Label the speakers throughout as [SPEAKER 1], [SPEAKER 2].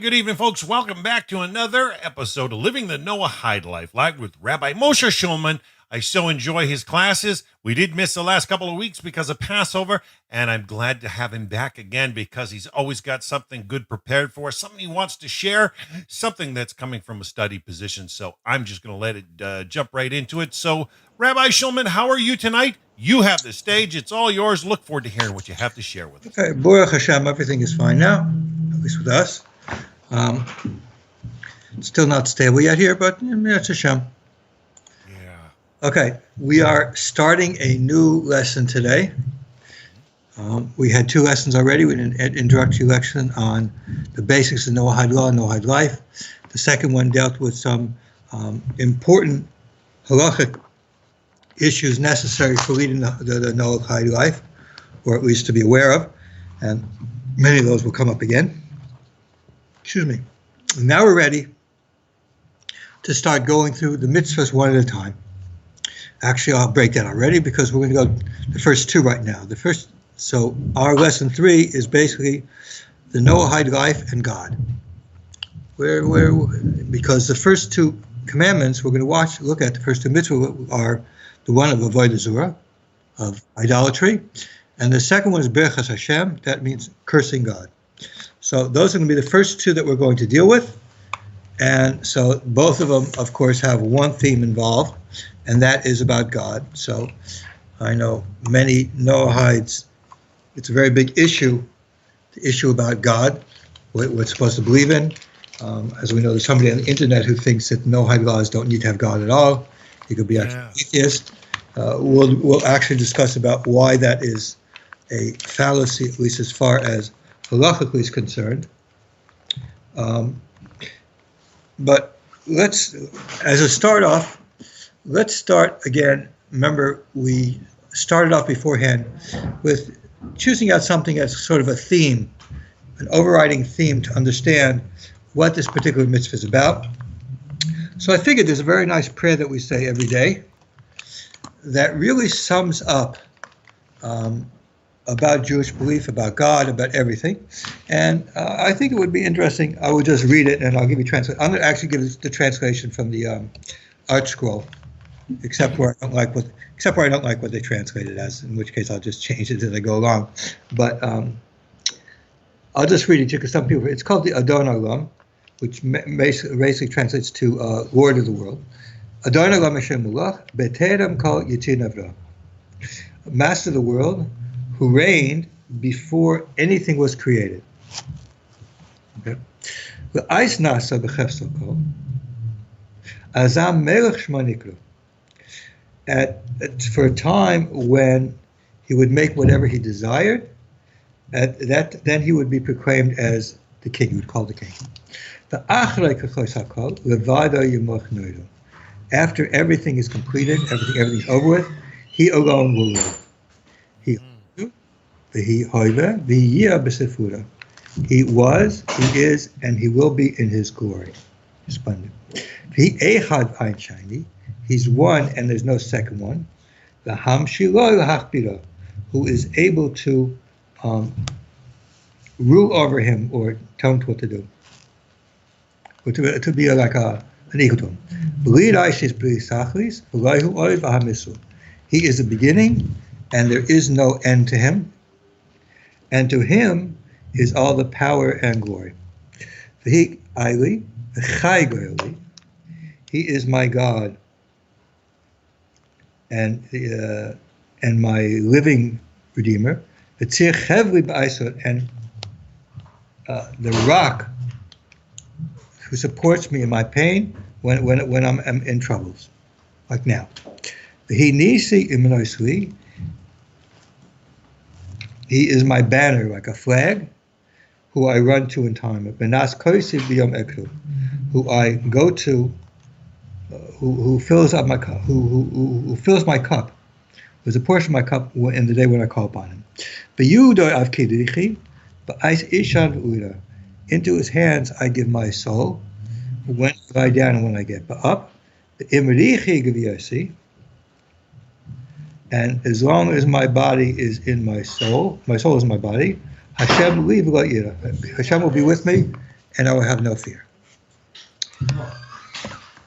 [SPEAKER 1] good evening, folks. Welcome back to another episode of Living the Noahide Life, live with Rabbi Moshe Shulman. I so enjoy his classes. We did miss the last couple of weeks because of Passover, and I'm glad to have him back again because he's always got something good prepared for us, something he wants to share, something that's coming from a study position. So I'm just going to let it jump right into it. So, Rabbi Shulman, how are you tonight? You have the stage. It's all yours. Look forward to hearing what you have to share with us.
[SPEAKER 2] Okay, Baruch Hashem, everything is fine now, at least with us. Still not stable yet here, but it's Hashem.
[SPEAKER 1] Yeah.
[SPEAKER 2] Okay, we are starting a new lesson today. We had two lessons already. We did an introductory lesson on the basics of Noahide law and Noahide life. The second one dealt with some important halachic issues necessary for leading the Noahide life, or at least to be aware of, and many of those will come up again. Excuse me. Now we're ready to start going through the mitzvahs one at a time. Actually, I'll break that already because we're going to go the first two right now. So our lesson 3 is basically the Noahide life and God. Because the first two commandments we're going to look at, the first two mitzvahs are the one of avodah zarah, of idolatry, and the second one is berachas Hashem. That means cursing God. So those are going to be the first two that we're going to deal with. And so both of them, of course, have one theme involved, and that is about God. So I know many Noahides, it's a very big issue, the issue about God, what we're supposed to believe in. As we know, there's somebody on the internet who thinks that Noahide laws don't need to have God at all. He could be actually atheist. We'll actually discuss about why that is a fallacy, at least as far as halachically is concerned. But as a start off, let's start again. Remember, we started off beforehand with choosing out something that's sort of a theme, an overriding theme to understand what this particular mitzvah is about. So I figured there's a very nice prayer that we say every day that really sums up about Jewish belief, about God, about everything. And I think it would be interesting. I will just read it and I'll give you translation. I'm going to actually give the translation from the Art Scroll, except where I don't like what they translate it as, in which case I'll just change it as I go along. But I'll just read it because some people, it's called the Adon Olam, which basically translates to Lord of the World. Adon Olam Hashem Mulach, B'terem Kol Yitzir Navra. Master of the world, who reigned before anything was created. Okay. V'ais nasa b'chefso kol, azam melech shmo nikra. For a time when he would make whatever he desired, then he would be proclaimed as the king. He would call the king. After everything is completed, everything's over with, he alone will live. He was, he is, and he will be in his glory. Splendid. He's one, and there's no second one. Who is able to rule over him or tell him what to do. Or to be like an equal to him. He is the beginning, and there is no end to him. And to him is all the power and glory. He is my God and my living Redeemer. And the rock who supports me in my pain when I'm in troubles, like now. He is my banner, like a flag, who I run to in time. Who I go to, who fills up my cup, who fills my cup, who's a portion of my cup in the day when I call upon him. Into his hands I give my soul, when I lie down and when I get up. And as long as my body is in my soul is my body, Hashem will be with me, and I will have no fear.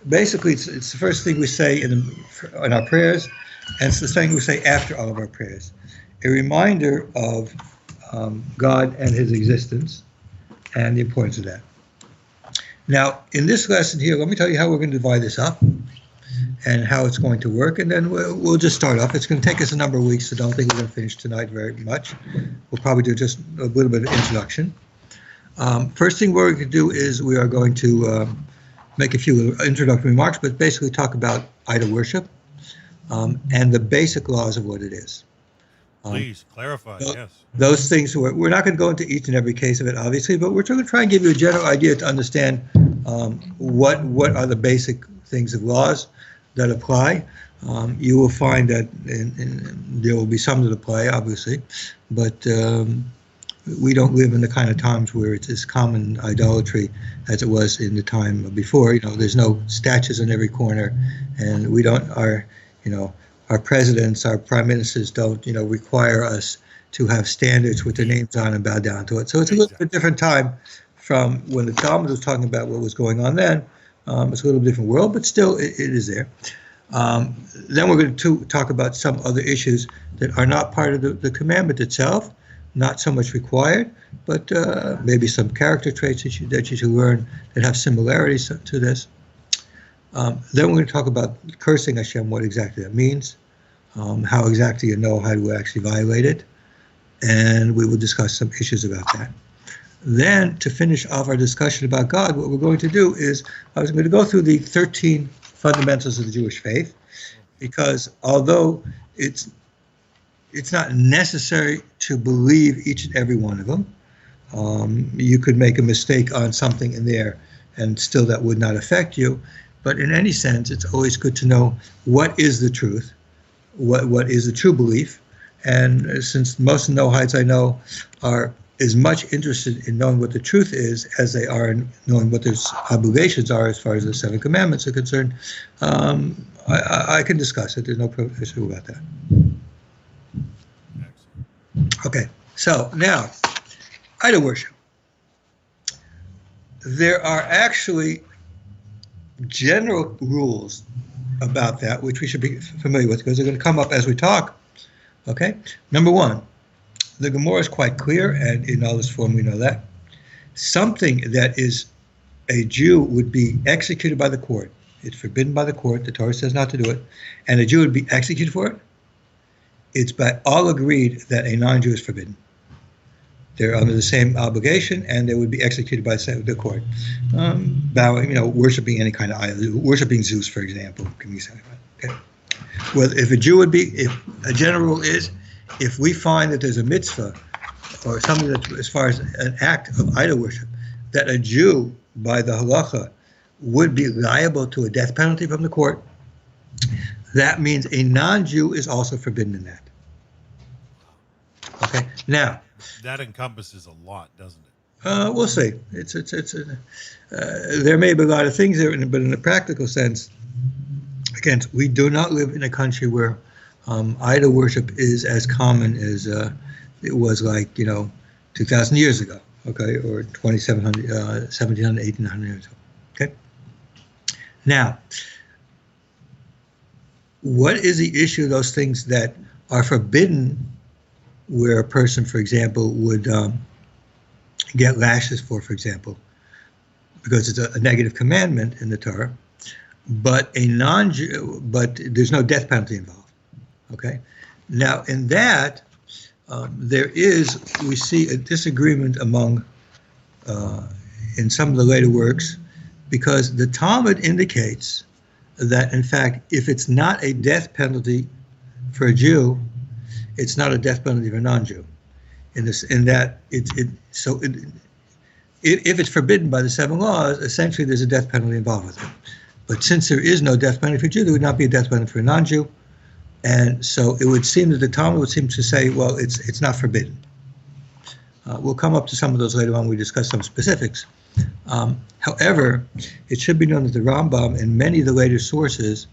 [SPEAKER 2] Basically, it's the first thing we say in our prayers, and it's the thing we say after all of our prayers. A reminder of God and his existence and the importance of that. Now, in this lesson here, let me tell you how we're going to divide this up and how it's going to work, and then we'll just start off. It's going to take us a number of weeks, so don't think we're going to finish tonight very much. We'll probably do just a little bit of introduction. First thing we're going to do is we are going to make a few introductory remarks, but basically talk about idol worship and the basic laws of what it is.
[SPEAKER 1] Please clarify, yes.
[SPEAKER 2] Those things, we're not going to go into each and every case of it, obviously, but we're going to try and give you a general idea to understand what are the basic things of laws that apply. You will find that there will be some that apply, obviously, but we don't live in the kind of times where it's as common idolatry as it was in the time before. There's no statues in every corner, and we don't, our presidents, our prime ministers don't, require us to have standards with their names on and bow down to it. So it's a little bit different time from when the Talmud was talking about what was going on then. It's a little different world, but still it is there. Then we're going to talk about some other issues that are not part of the commandment itself, not so much required, but maybe some character traits that you should learn that have similarities to this. Then we're going to talk about cursing Hashem, what exactly that means, how exactly a Noahide will actually violate it, and we will discuss some issues about that. Then, to finish off our discussion about God, what we're going to do is I was going to go through the 13 fundamentals of the Jewish faith, because although it's not necessary to believe each and every one of them, you could make a mistake on something in there, and still that would not affect you. But in any sense, it's always good to know what is the truth, what is the true belief. And since most Noahides I know are as much interested in knowing what the truth is as they are in knowing what their obligations are as far as the 7 commandments are concerned, I can discuss it. There's no issue about that. Okay, so now, idol worship. There are actually general rules about that, which we should be familiar with, because they're going to come up as we talk. Okay? Number 1, the Gemara is quite clear, and in all this form we know that. Something that is a Jew would be executed by the court. It's forbidden by the court. The Torah says not to do it. And a Jew would be executed for it. It's by all agreed that a non-Jew is forbidden. They're under the same obligation, and they would be executed by the court. Bowing, worshiping any kind of idol, worshiping Zeus, for example, can be said. Okay. Well, if a Jew would be, if a general rule is, if we find that there's a mitzvah or something that, as far as an act of idol worship, that a Jew, by the halacha, would be liable to a death penalty from the court, that means a non-Jew is also forbidden in that. Okay. Now,
[SPEAKER 1] that encompasses a lot, doesn't it?
[SPEAKER 2] We'll see. There may be a lot of things there, but in a practical sense, again, we do not live in a country where idol worship is as common as it was, 2,000 years ago, okay, or 2,700, 1,700, 1,800 years ago. Okay. Now, what is the issue of those things that are forbidden, where a person, for example, would get lashes for example, because it's a negative commandment in the Torah, but but there's no death penalty involved. Okay. Now, in that, we see a disagreement among, in some of the later works, because the Talmud indicates that, in fact, if it's not a death penalty for a Jew, it's not a death penalty for a non-Jew. If it's forbidden by the 7 laws, essentially there's a death penalty involved with it. But since there is no death penalty for a Jew, there would not be a death penalty for a non-Jew. And so it would seem that the Talmud would seem to say, well, it's not forbidden. We'll come up to some of those later on when we discuss some specifics. However, it should be known that the Rambam and many of the later sources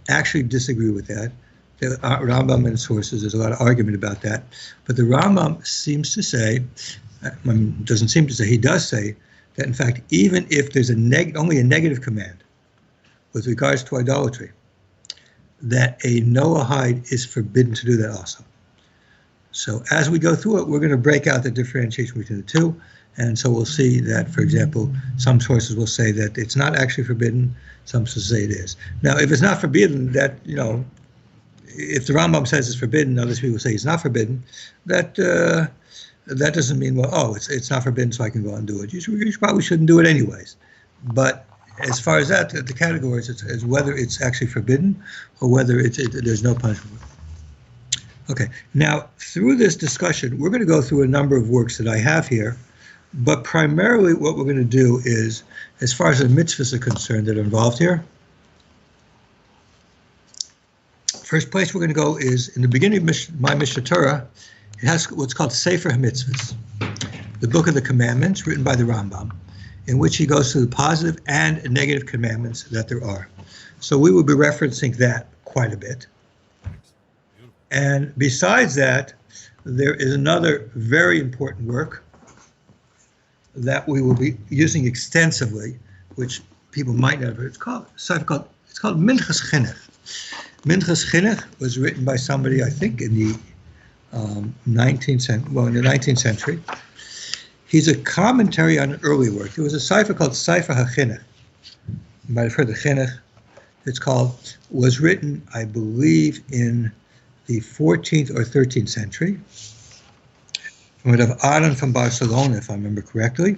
[SPEAKER 2] actually disagree with that. The Rambam and sources, there's a lot of argument about that. But the Rambam seems to say, doesn't seem to say, he does say that in fact, even if there's only a negative command with regards to idolatry, that a Noahide is forbidden to do that also. So as we go through it, we're going to break out the differentiation between the two. And so we'll see that, for example, some sources will say that it's not actually forbidden. Some sources say it is. Now, if it's not forbidden, that, if the Rambam says it's forbidden, others people say it's not forbidden, that doesn't mean, well, it's not forbidden, so I can go out and do it. You probably shouldn't do it anyways. But as far as that, the categories is whether it's actually forbidden or whether there's no punishment. Okay, now through this discussion, we're going to go through a number of works that I have here, but primarily what we're going to do is, as far as the mitzvahs are concerned that are involved here, first place we're going to go is in the beginning of my Mishnah Torah. It has what's called Sefer HaMitzvahs, the book of the commandments written by the Rambam, in which he goes through the positive and negative commandments that there are. So we will be referencing that quite a bit. And besides that, there is another very important work that we will be using extensively, which people might not have heard. It's called Minchas Chinuch. Minchas Chinuch was written by somebody, I think, in the 19th century. He's a commentary on an early work. There was a cipher called Sefer HaChinuch. You might have heard the Chinuch. Was written, I believe, in the 14th or 13th century, from Rabbi Aaron from Barcelona, if I remember correctly.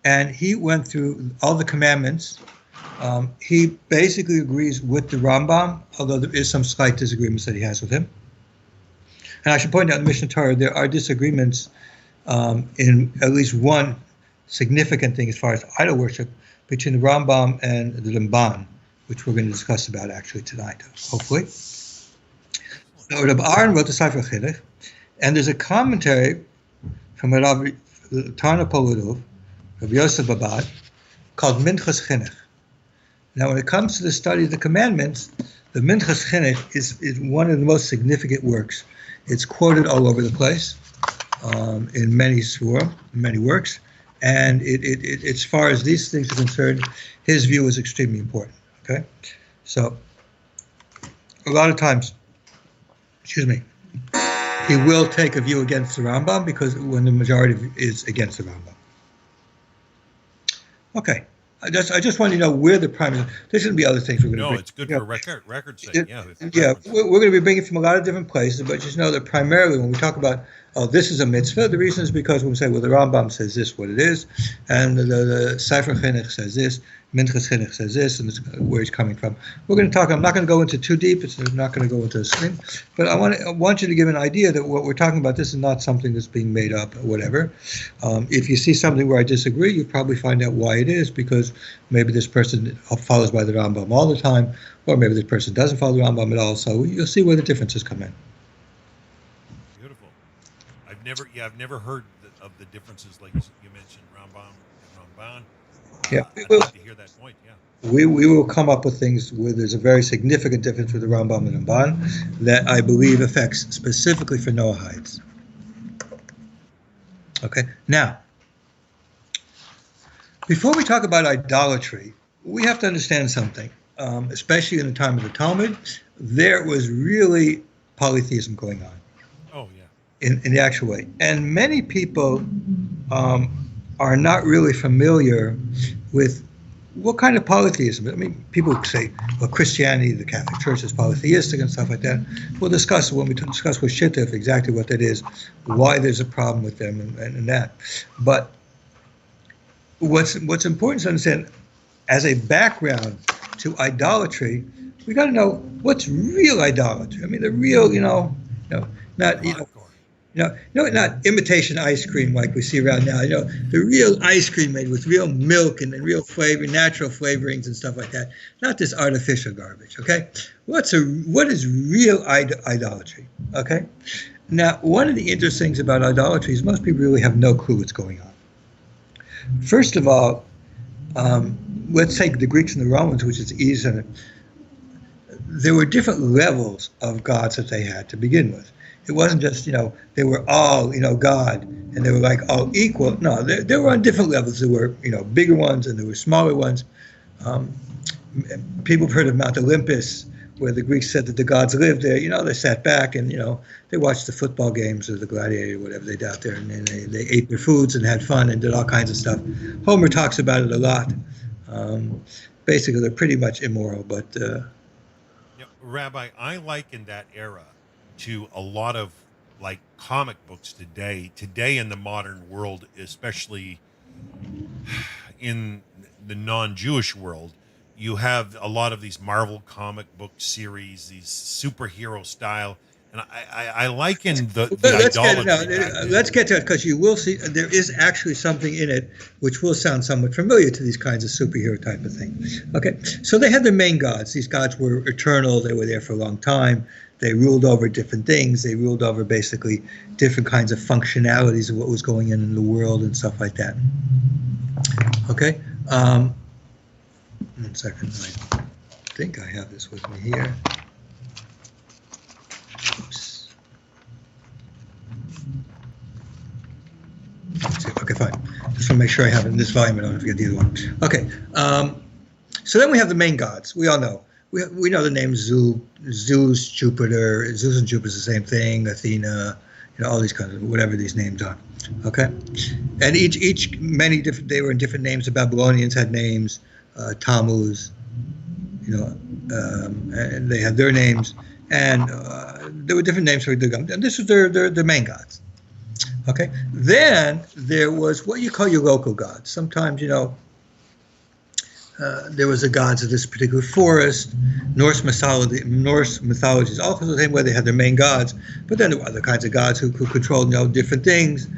[SPEAKER 2] And he went through all the commandments. He basically agrees with the Rambam, although there is some slight disagreements that he has with him. And I should point out in the Mishnah Torah, there are disagreements in at least one significant thing as far as idol worship between the Rambam and the Ramban, which we're going to discuss about actually tonight, hopefully. So Rabbi Aaron wrote the Sefer Chinuch, and there's a commentary from Rabbi Tana Poludov, Rabbi Yosef Babad, called Minchas Chinuch. Now, when it comes to the study of the commandments, the Minchas Chinuch is one of the most significant works. It's quoted all over the place in many surah, many works, and it as far as these things are concerned, his view is extremely important. Okay, so a lot of times, he will take a view against the Rambam because when the majority is against the Rambam. Okay, I just want you to know where the primary. There shouldn't be other things we're going to bring.
[SPEAKER 1] No, it's good for record sake.
[SPEAKER 2] We're going to be bringing from a lot of different places, but just know that primarily when we talk about, this is a mitzvah, the reason is because when we say, well, the Rambam says this, what it is, and the Sefer Chinuch says this, Minchas Chinuch says this, and where he's coming from. We're going to talk, I'm not going to go into too deep, it's not going to go into a thing, but I want you to give an idea that what we're talking about, this is not something that's being made up or whatever. If you see something where I disagree, you'll probably find out why it is, because maybe this person follows by the Rambam all the time, or maybe this person doesn't follow the Rambam at all, so you'll see where the differences come in.
[SPEAKER 1] Beautiful. I've never heard of the differences like you mentioned, Rambam and Ramban.
[SPEAKER 2] Yeah,
[SPEAKER 1] I'd like to hear that point. Yeah,
[SPEAKER 2] we will come up with things where there's a very significant difference with the Rambam and Ramban that I believe affects specifically for Noahides. Okay, now, before we talk about idolatry, we have to understand something, especially in the time of the Talmud, there was really polytheism going on.
[SPEAKER 1] Oh, yeah.
[SPEAKER 2] In the actual way. And many people are not really familiar with what kind of polytheism. I mean, people say, well, Christianity, the Catholic Church is polytheistic and stuff like that. We'll discuss when we discuss with Shittif exactly what that is, why there's a problem with them and that. But what's important to understand, as a background to idolatry, we got to know what's real idolatry. I mean, the real, not imitation ice cream like we see around now. The real ice cream made with real milk and real flavor, natural flavorings and stuff like that. Not this artificial garbage. Okay, what is real idolatry? Okay, now one of the interesting things about idolatry is most people really have no clue what's going on. First of all, let's take the Greeks and the Romans, which is easy. There were different levels of gods that they had to begin with. It wasn't just, they were all, God, and they were like all equal. No, they were on different levels. There were, bigger ones and there were smaller ones. Um, People have heard of Mount Olympus, where the Greeks said that the gods lived there. They sat back and, they watched the football games or the gladiator, whatever they did out there, and they ate their foods and had fun and did all kinds of stuff. Homer talks about it a lot. Basically, they're pretty much immoral, but...
[SPEAKER 1] Rabbi, I liken that era to a lot of like comic books today. Today in the modern world, especially in the non-Jewish world, you have a lot of these Marvel comic book series, these superhero style, and I liken the idolatry.
[SPEAKER 2] Let's get to it, because you will see there is actually something in it which will sound somewhat familiar to these kinds of superhero type of thing. Okay, so they had their main gods. These gods were eternal. They were there for a long time. They ruled over different things. They ruled over basically different kinds of functionalities of what was going in the world and stuff like that. Okay. 1 second. I think I have this with me here. Oops. Okay, fine. Just want to make sure I have it in this volume. I don't forget the other one. Okay. So then we have the main gods. We all know. We know the names Zeus, Jupiter. Zeus and Jupiter is the same thing. Athena, all these kinds of whatever these names are. Okay, and each many different. They were in different names. The Babylonians had names. Tammuz, and they had their names, and there were different names for the gods. And this was their main gods. Okay, then there was what you call your local gods. Sometimes there was the gods of this particular forest. Norse mythology is also the same way. They had their main gods, but then there were other kinds of gods who controlled different things.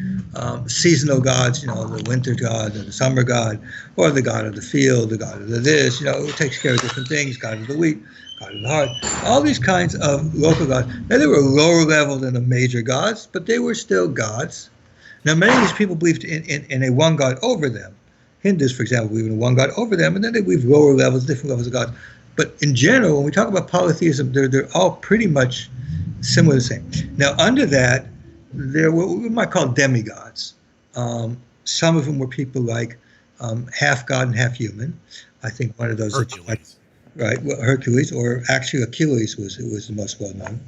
[SPEAKER 2] Seasonal gods, the winter god and the summer god, or the god of the field, the god of the this, who takes care of different things, god of the wheat, god of the heart, all these kinds of local gods. Now, they were lower level than the major gods, but they were still gods. Now, many of these people believed in a one god over them. Hindus, for example, believe in one god over them, and then they believe lower levels, different levels of gods. But in general, when we talk about polytheism, they're all pretty much similar, the same. Now, under that, there were what we might call demigods. Some of them were people like half god and half human. I think one of those,
[SPEAKER 1] Hercules.
[SPEAKER 2] Right? Well, Hercules, or actually Achilles was the most well known.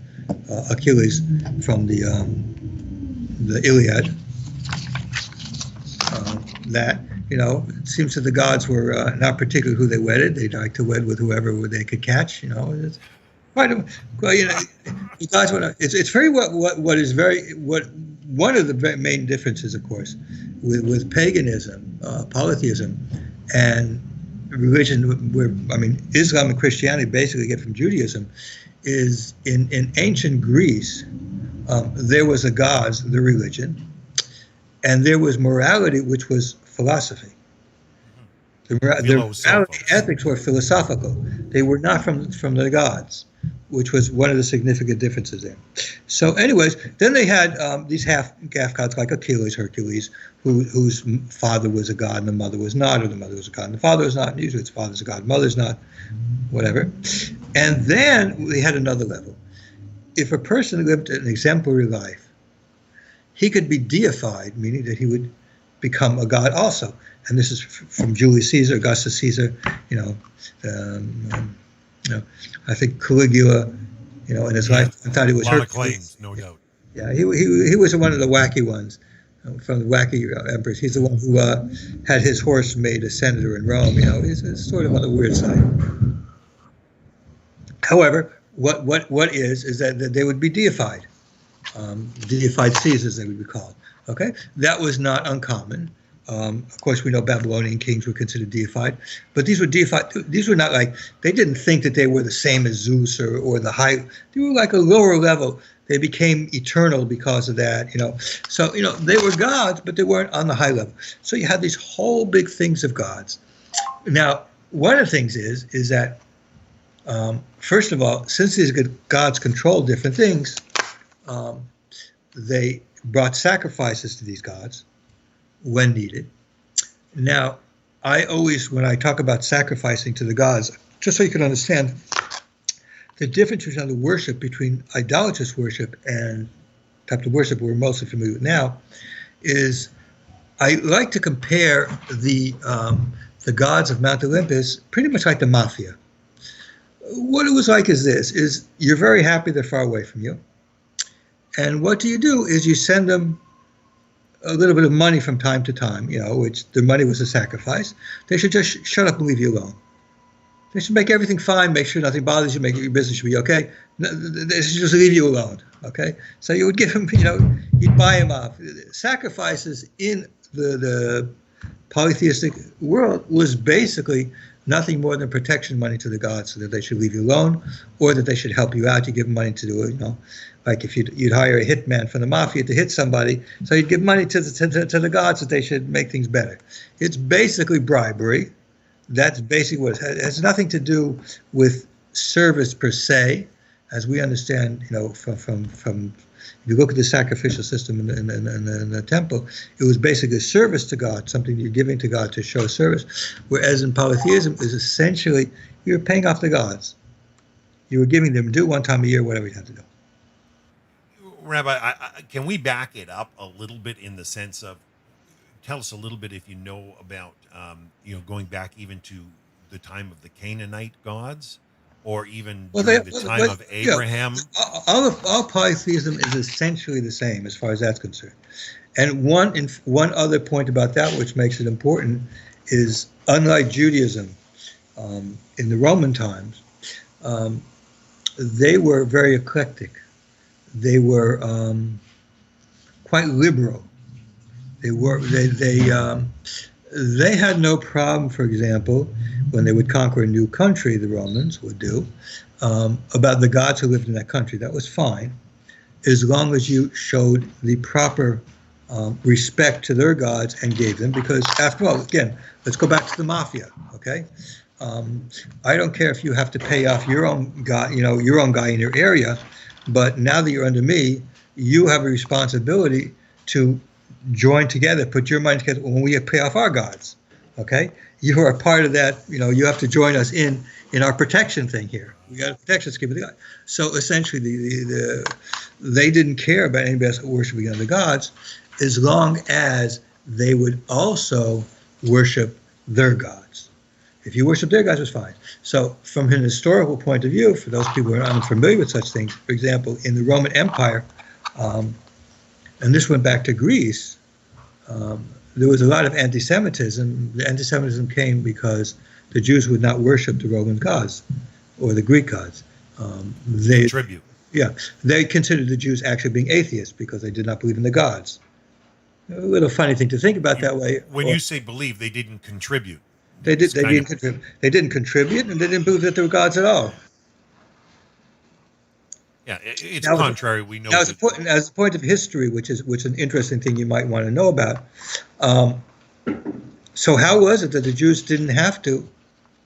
[SPEAKER 2] Achilles from the Iliad. It seems that the gods were not particular who they wedded. They liked to wed with whoever they could catch. It's, the gods were not, it's very one of the main differences, of course, with paganism, polytheism, and religion, Islam and Christianity basically get from Judaism, is in ancient Greece, there was a gods, the religion, and there was morality, which was philosophy. The morality, ethics were philosophical. They were not from the gods, which was one of the significant differences there. So anyways, then they had these half gods like Achilles, Hercules, whose father was a god and the mother was not, or the mother was a god and the father was not. And usually it's father's a god, mother's not, whatever. And then we had another level. If a person lived an exemplary life, he could be deified, meaning that he would become a god also. And this is from Julius Caesar, Augustus Caesar, I think Caligula, in his life, I thought he was
[SPEAKER 1] a lot of claims, no doubt.
[SPEAKER 2] Yeah, he was one of the wacky ones, from the wacky emperors. He's the one who had his horse made a senator in Rome. He's sort of on the weird side. However, what is that they would be deified, deified Caesars, they would be called. Okay, that was not uncommon. Of course, we know Babylonian kings were considered deified, but these were deified. These were not like, they didn't think that they were the same as Zeus or the high. They were like a lower level. They became eternal because of that, So, they were gods, but they weren't on the high level. So you had these whole big things of gods. Now, one of the things is that, first of all, since these gods controlled different things, they brought sacrifices to these gods when needed. Now, I always, when I talk about sacrificing to the gods, just so you can understand the difference between the worship between idolatrous worship and type of worship we're mostly familiar with now, is I like to compare the gods of Mount Olympus pretty much like the mafia. What it was like is this, is you're very happy they're far away from you. And what do? Is you send them a little bit of money from time to time, which their money was a sacrifice. They should just shut up and leave you alone. They should make everything fine, make sure nothing bothers you, make your business should be okay. They should just leave you alone, okay? So you would give them, you'd buy them off. Sacrifices in the polytheistic world was basically nothing more than protection money to the gods so that they should leave you alone or that they should help you out. You give them money to do it, like if you'd hire a hitman from the mafia to hit somebody, so you'd give money to the gods that they should make things better. It's basically bribery. That's basically what it has nothing to do with service per se, as we understand, from if you look at the sacrificial system in the temple, it was basically a service to God, something you're giving to God to show service, whereas in polytheism is essentially you're paying off the gods. You were giving them due one time a year, whatever you have to do.
[SPEAKER 1] Rabbi, can we back it up a little bit in the sense of, tell us a little bit if you know about, going back even to the time of the Canaanite gods, or even during the time of Abraham?
[SPEAKER 2] All polytheism is essentially the same as far as that's concerned. And one other point about that, which makes it important, is unlike Judaism in the Roman times, they were very eclectic. They were quite liberal. They had no problem, for example, when they would conquer a new country, the Romans would do, about the gods who lived in that country. That was fine, as long as you showed the proper respect to their gods and gave them, because after all, again, let's go back to the mafia, okay? I don't care if you have to pay off your own guy, your own guy in your area, but now that you're under me, you have a responsibility to join together, put your money together when we pay off our gods, okay? You are a part of that, you have to join us in our protection thing here. We got a protection scheme with the God. So essentially, they didn't care about anybody else worshiping other gods, as long as they would also worship their gods. If you worship their gods, it's fine. So from an historical point of view, for those people who are unfamiliar with such things, for example, in the Roman Empire, and this went back to Greece, there was a lot of anti-Semitism. The anti-Semitism came because the Jews would not worship the Roman gods or the Greek gods. They
[SPEAKER 1] tribute.
[SPEAKER 2] Yeah, they considered the Jews actually being atheists because they did not believe in the gods. A little funny thing to think about that way.
[SPEAKER 1] When you say believe, they didn't contribute.
[SPEAKER 2] They didn't contribute, and they didn't believe that there were gods at all.
[SPEAKER 1] Yeah, it's contrary. We know.
[SPEAKER 2] Now, as a point of history, which is an interesting thing you might want to know about. So how was it that the Jews didn't have to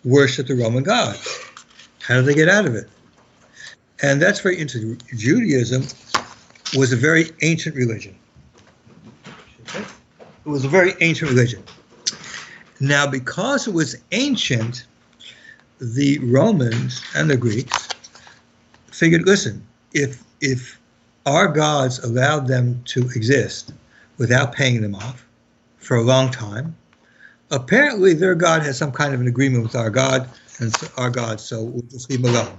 [SPEAKER 2] worship the Roman gods? How did they get out of it? And that's very interesting. Judaism was a very ancient religion. It was a very ancient religion. Now, because it was ancient, the Romans and the Greeks figured, listen, if our gods allowed them to exist without paying them off for a long time, apparently their God has some kind of an agreement with our God and our God, so we'll just leave them alone.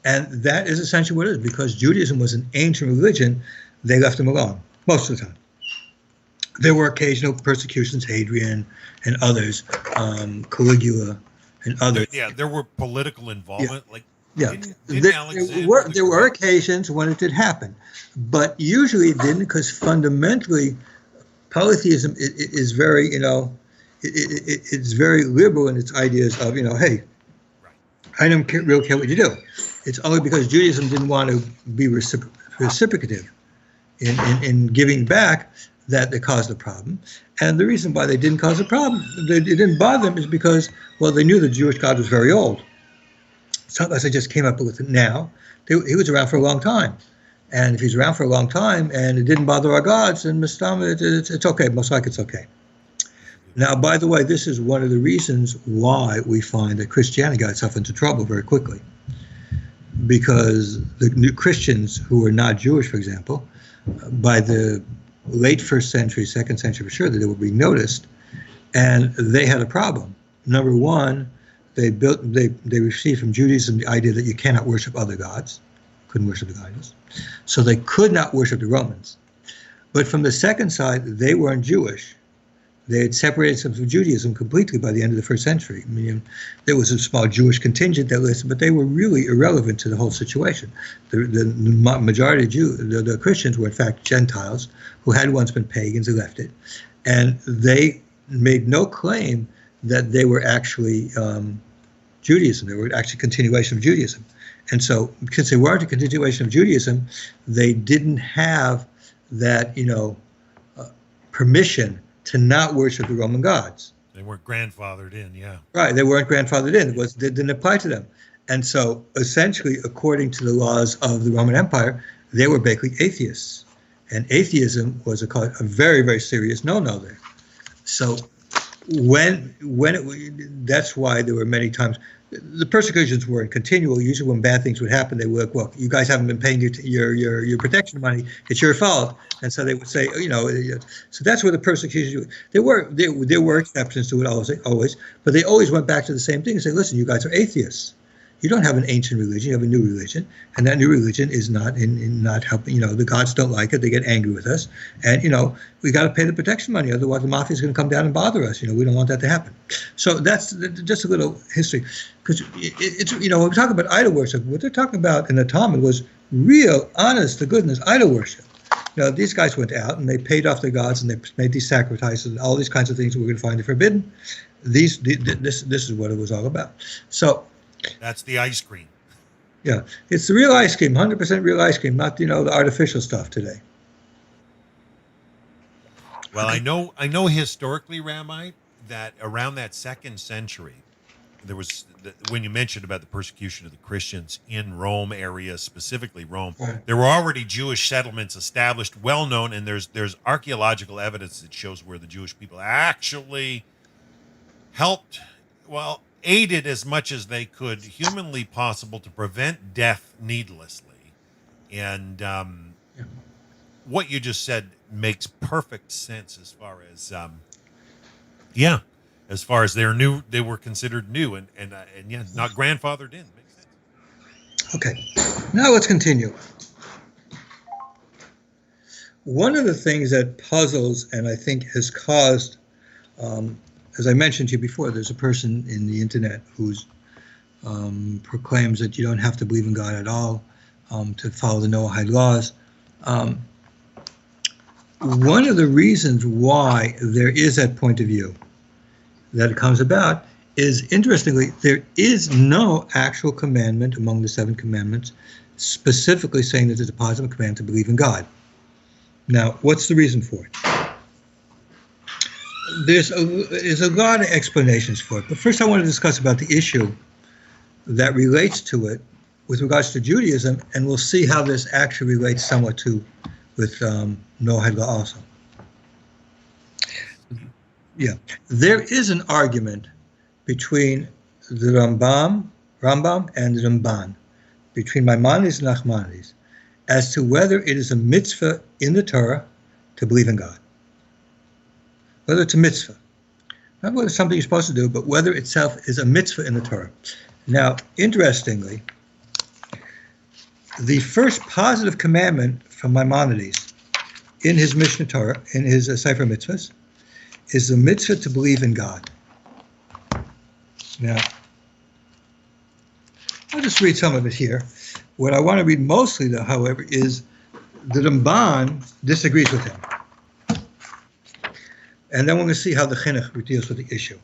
[SPEAKER 2] And that is essentially what it is. Because Judaism was an ancient religion, they left them alone most of the time. There were occasional persecutions, Hadrian and others, Caligula and others.
[SPEAKER 1] Yeah, there were political involvement.
[SPEAKER 2] Yeah. There were occasions when it did happen, but usually it didn't, because fundamentally polytheism is very, it's very liberal in its ideas of, hey, I don't really care what you do. It's only because Judaism didn't want to be reciprocative in giving back that they caused the problem. And the reason why they didn't cause a problem, it didn't bother them, is because, well, they knew the Jewish God was very old. It's not like they just came up with it now. He was around for a long time. And if he's around for a long time and it didn't bother our gods, then it's okay. Most likely it's okay. Now, by the way, this is one of the reasons why we find that Christianity got itself into trouble very quickly. Because the new Christians who are not Jewish, for example, by the late first century, second century for sure, that they would be noticed, and they had a problem. Number one, they received from Judaism the idea that you cannot worship other gods, couldn't worship the idols, so they could not worship the Romans. But from the second side, they weren't Jewish. They had separated themselves from Judaism completely by the end of the first century. I mean, there was a small Jewish contingent that listened, but they were really irrelevant to the whole situation. The majority of Jews, the Christians, were in fact Gentiles who had once been pagans who left it, and they made no claim that they were actually Judaism. They were actually continuation of Judaism. And so, because they weren't a continuation of Judaism, they didn't have that, permission to not worship the Roman gods.
[SPEAKER 1] They weren't grandfathered in, yeah.
[SPEAKER 2] Right, they weren't grandfathered in. It didn't apply to them. And so, essentially, according to the laws of the Roman Empire, they were basically atheists. And atheism was a very, very serious no-no there. So, that's why there were many times the persecutions were continual. Usually, when bad things would happen, they would look, well, you guys haven't been paying your protection money. It's your fault. And so they would say, so that's where the persecution. There were exceptions to it always, but they always went back to the same thing and say, listen, you guys are atheists. You don't have an ancient religion. You have a new religion, and that new religion is not not helping. The gods don't like it. They get angry with us, and we got to pay the protection money. Otherwise, the mafia is going to come down and bother us. We don't want that to happen. So that's just a little history, because it's when we talk about idol worship, what they're talking about in the Talmud was real, honest to goodness idol worship. These guys went out and they paid off their gods and they made these sacrifices and all these kinds of things that we're going to find are forbidden. This is what it was all about. So.
[SPEAKER 1] That's the ice cream.
[SPEAKER 2] Yeah, it's the real ice cream, 100% real ice cream, not the artificial stuff today.
[SPEAKER 1] Well, I know historically, Rabbi, that around that second century, there was when you mentioned about the persecution of the Christians in Rome area, specifically Rome,
[SPEAKER 2] right.
[SPEAKER 1] There were already Jewish settlements established, well known, and there's archaeological evidence that shows where the Jewish people actually helped. Well. Aided as much as they could humanly possible to prevent death needlessly. And what you just said makes perfect sense as far as as far as they were considered new and not grandfathered in. Makes sense.
[SPEAKER 2] Okay, now let's continue. One of the things that puzzles and I think has caused as I mentioned to you before, there's a person in the internet who proclaims that you don't have to believe in God at all to follow the Noahide laws. One of the reasons why there is that point of view that comes about is, interestingly, there is no actual commandment among the 7 commandments specifically saying that there's a positive command to believe in God. Now, what's the reason for it? There's a lot of explanations for it, but first I want to discuss about the issue that relates to it with regards to Judaism, and we'll see how this actually relates somewhat with Noahide law also. Yeah, there is an argument between the Rambam and the Ramban, between Maimonides and Nachmanides, as to whether it is a mitzvah in the Torah to believe in God. Whether it's a mitzvah. Not whether it's something you're supposed to do, but whether itself is a mitzvah in the Torah. Now, interestingly, the first positive commandment from Maimonides in his Mishnah Torah, in his Sefer Mitzvahs, is the mitzvah to believe in God. Now, I'll just read some of it here. What I want to read mostly, though, however, is the Ramban disagrees with him. And then we're going to see how the Chinuch deals with the issue.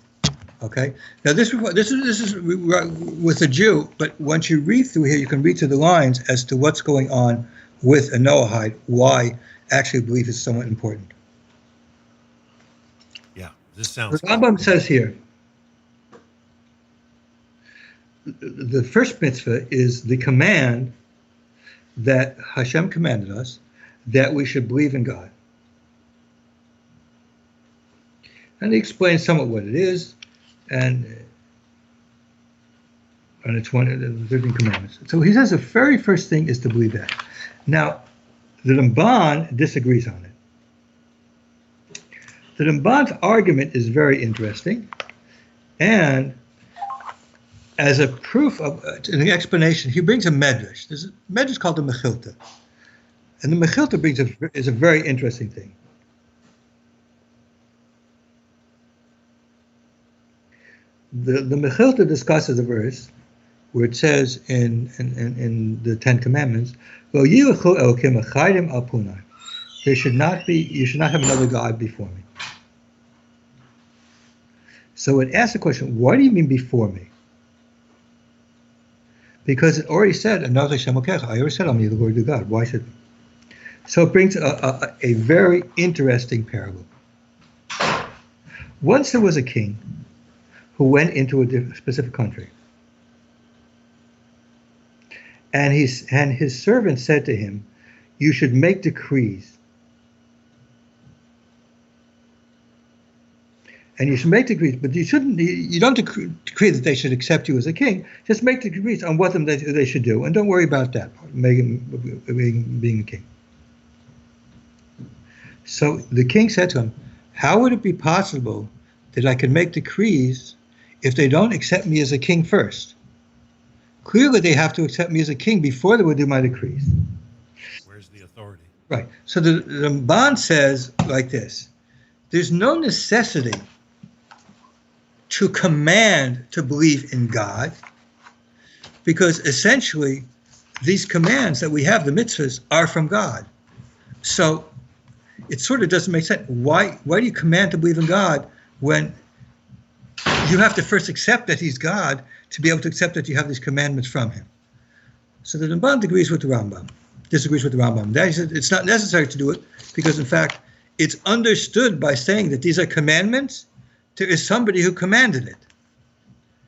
[SPEAKER 2] Okay? Now, this is with a Jew, but once you read through here, you can read through the lines as to what's going on with a Noahide, why actually belief is somewhat important.
[SPEAKER 1] Yeah, this sounds
[SPEAKER 2] The Rambam says here, the first mitzvah is the command that Hashem commanded us that we should believe in God. And he explains somewhat what it is, and it's one of the 13 commandments. So he says the very first thing is to believe that. Now, The Ramban disagrees on it. The Ramban's argument is very interesting, and as a proof of an explanation, he brings a medrash. There's a medrash called the Mechilta, and the Mechilta is a very interesting thing. The Mechilta discusses a verse where it says in the Ten Commandments, you should not have another God before me. So it asks the question, what do you mean before me? Because it already said, I already said I'm the Lord your God. Why should we? So it brings a very interesting parable. Once there was a king who went into a specific country, and his servant said to him, you should make decrees. And you should make decrees, but you don't decree that they should accept you as a king. Just make decrees on what they should do, and don't worry about that part, being a king. So the king said to him, how would it be possible that I can make decrees if they don't accept me as a king first? Clearly, they have to accept me as a king before they would do my decrees.
[SPEAKER 1] Where's the authority?
[SPEAKER 2] Right. So the Ramban says like this: there's no necessity to command to believe in God, because essentially these commands that we have, the mitzvahs, are from God. So it sort of doesn't make sense. Why do you command to believe in God when you have to first accept that he's God to be able to accept that you have these commandments from him? So the Ramban disagrees with the Rambam. That is, it's not necessary to do it because, in fact, it's understood by saying that these are commandments. There is somebody who commanded it.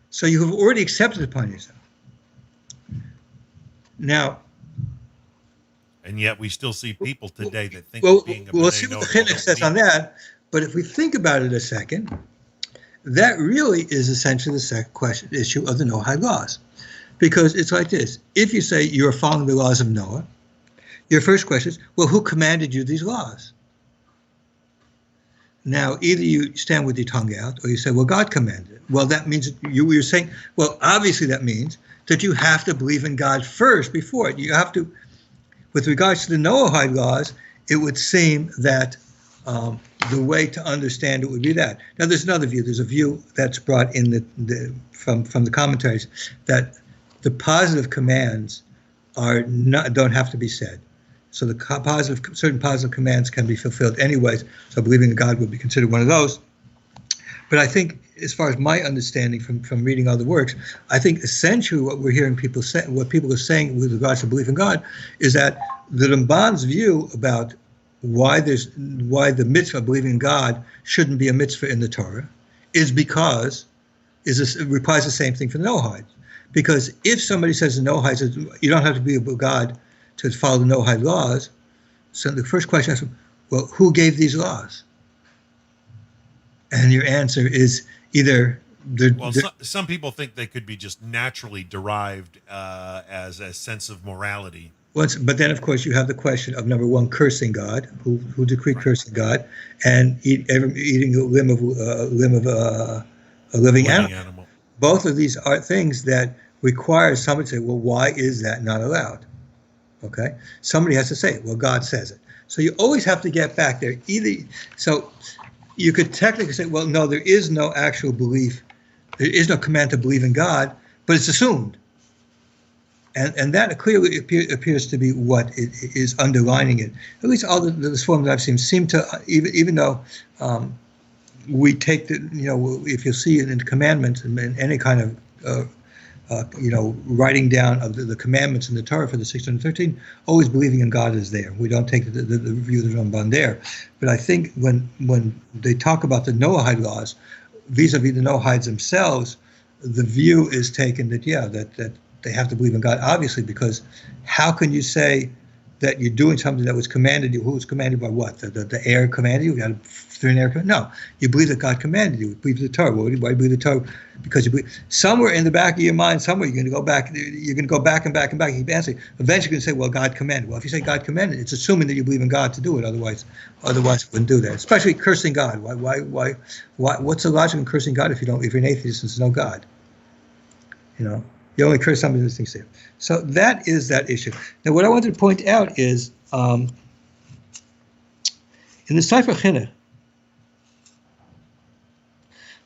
[SPEAKER 2] So you have already accepted it upon yourself. Now,
[SPEAKER 1] and yet we still see people today that think being a
[SPEAKER 2] we'll see what the Chinuch says on that. But if we think about it a second, that really is essentially the second issue of the Noahide laws. Because it's like this. If you say you're following the laws of Noah, your first question is, well, who commanded you these laws? Now, either you stand with your tongue out, or you say, well, God commanded it. Well, that means you're saying, well, obviously that means that you have to believe in God first before it. You have to, with regards to the Noahide laws, it would seem that the way to understand it would be that. Now, there's another view. There's a view that's brought in from the commentaries that the positive commands don't have to be said. So certain positive commands can be fulfilled anyways. So believing in God would be considered one of those. But I think, as far as my understanding from reading other works, I think essentially what we're hearing people say, what people are saying with regards to belief in God, is that the Ramban's view about why the mitzvah of believing in God shouldn't be a mitzvah in the Torah is because it requires the same thing for the Noahides. Because if somebody says the Noahides, you don't have to be a God to follow the Noahide laws, so the first question is, well, who gave these laws? And your answer is either...
[SPEAKER 1] some people think they could be just naturally derived as a sense of morality.
[SPEAKER 2] But then, of course, you have the question of, number one, cursing God, who decreed cursing God, and eating a limb of a living animal. Both of these are things that require somebody to say, well, why is that not allowed? Okay, somebody has to say it. Well, God says it. So you always have to get back there. So you could technically say, well, no, there is no actual belief. There is no command to believe in God, but it's assumed. And that clearly appears to be what it is underlining it. At least all the forms I've seen seem to, even though we take if you see it in commandments and any kind of writing down of the commandments in the Torah for the 613, always believing in God is there. We don't take the view of the Ramban there. But I think when they talk about the Noahide laws, vis-a-vis the Noahides themselves, the view is taken that they have to believe in God, obviously, because how can you say that you're doing something that was commanded you? Who was commanded by what? The air commanded you? You got to No, you believe that God commanded you. You believe the Torah. Why do you believe the Torah? Because you believe somewhere in the back of your mind, somewhere you're going to go back. You're going to go back and back and back. You keep answering. Eventually, you're going to say, "Well, God commanded." Well, if you say God commanded, it's assuming that you believe in God to do it. Otherwise, it wouldn't do that. Especially cursing God. Why? What's the logic in cursing God if you're an atheist and there's no God? You only curse somebody who thinks there. So that is that issue. Now, what I wanted to point out is in the Sefer Chinuch,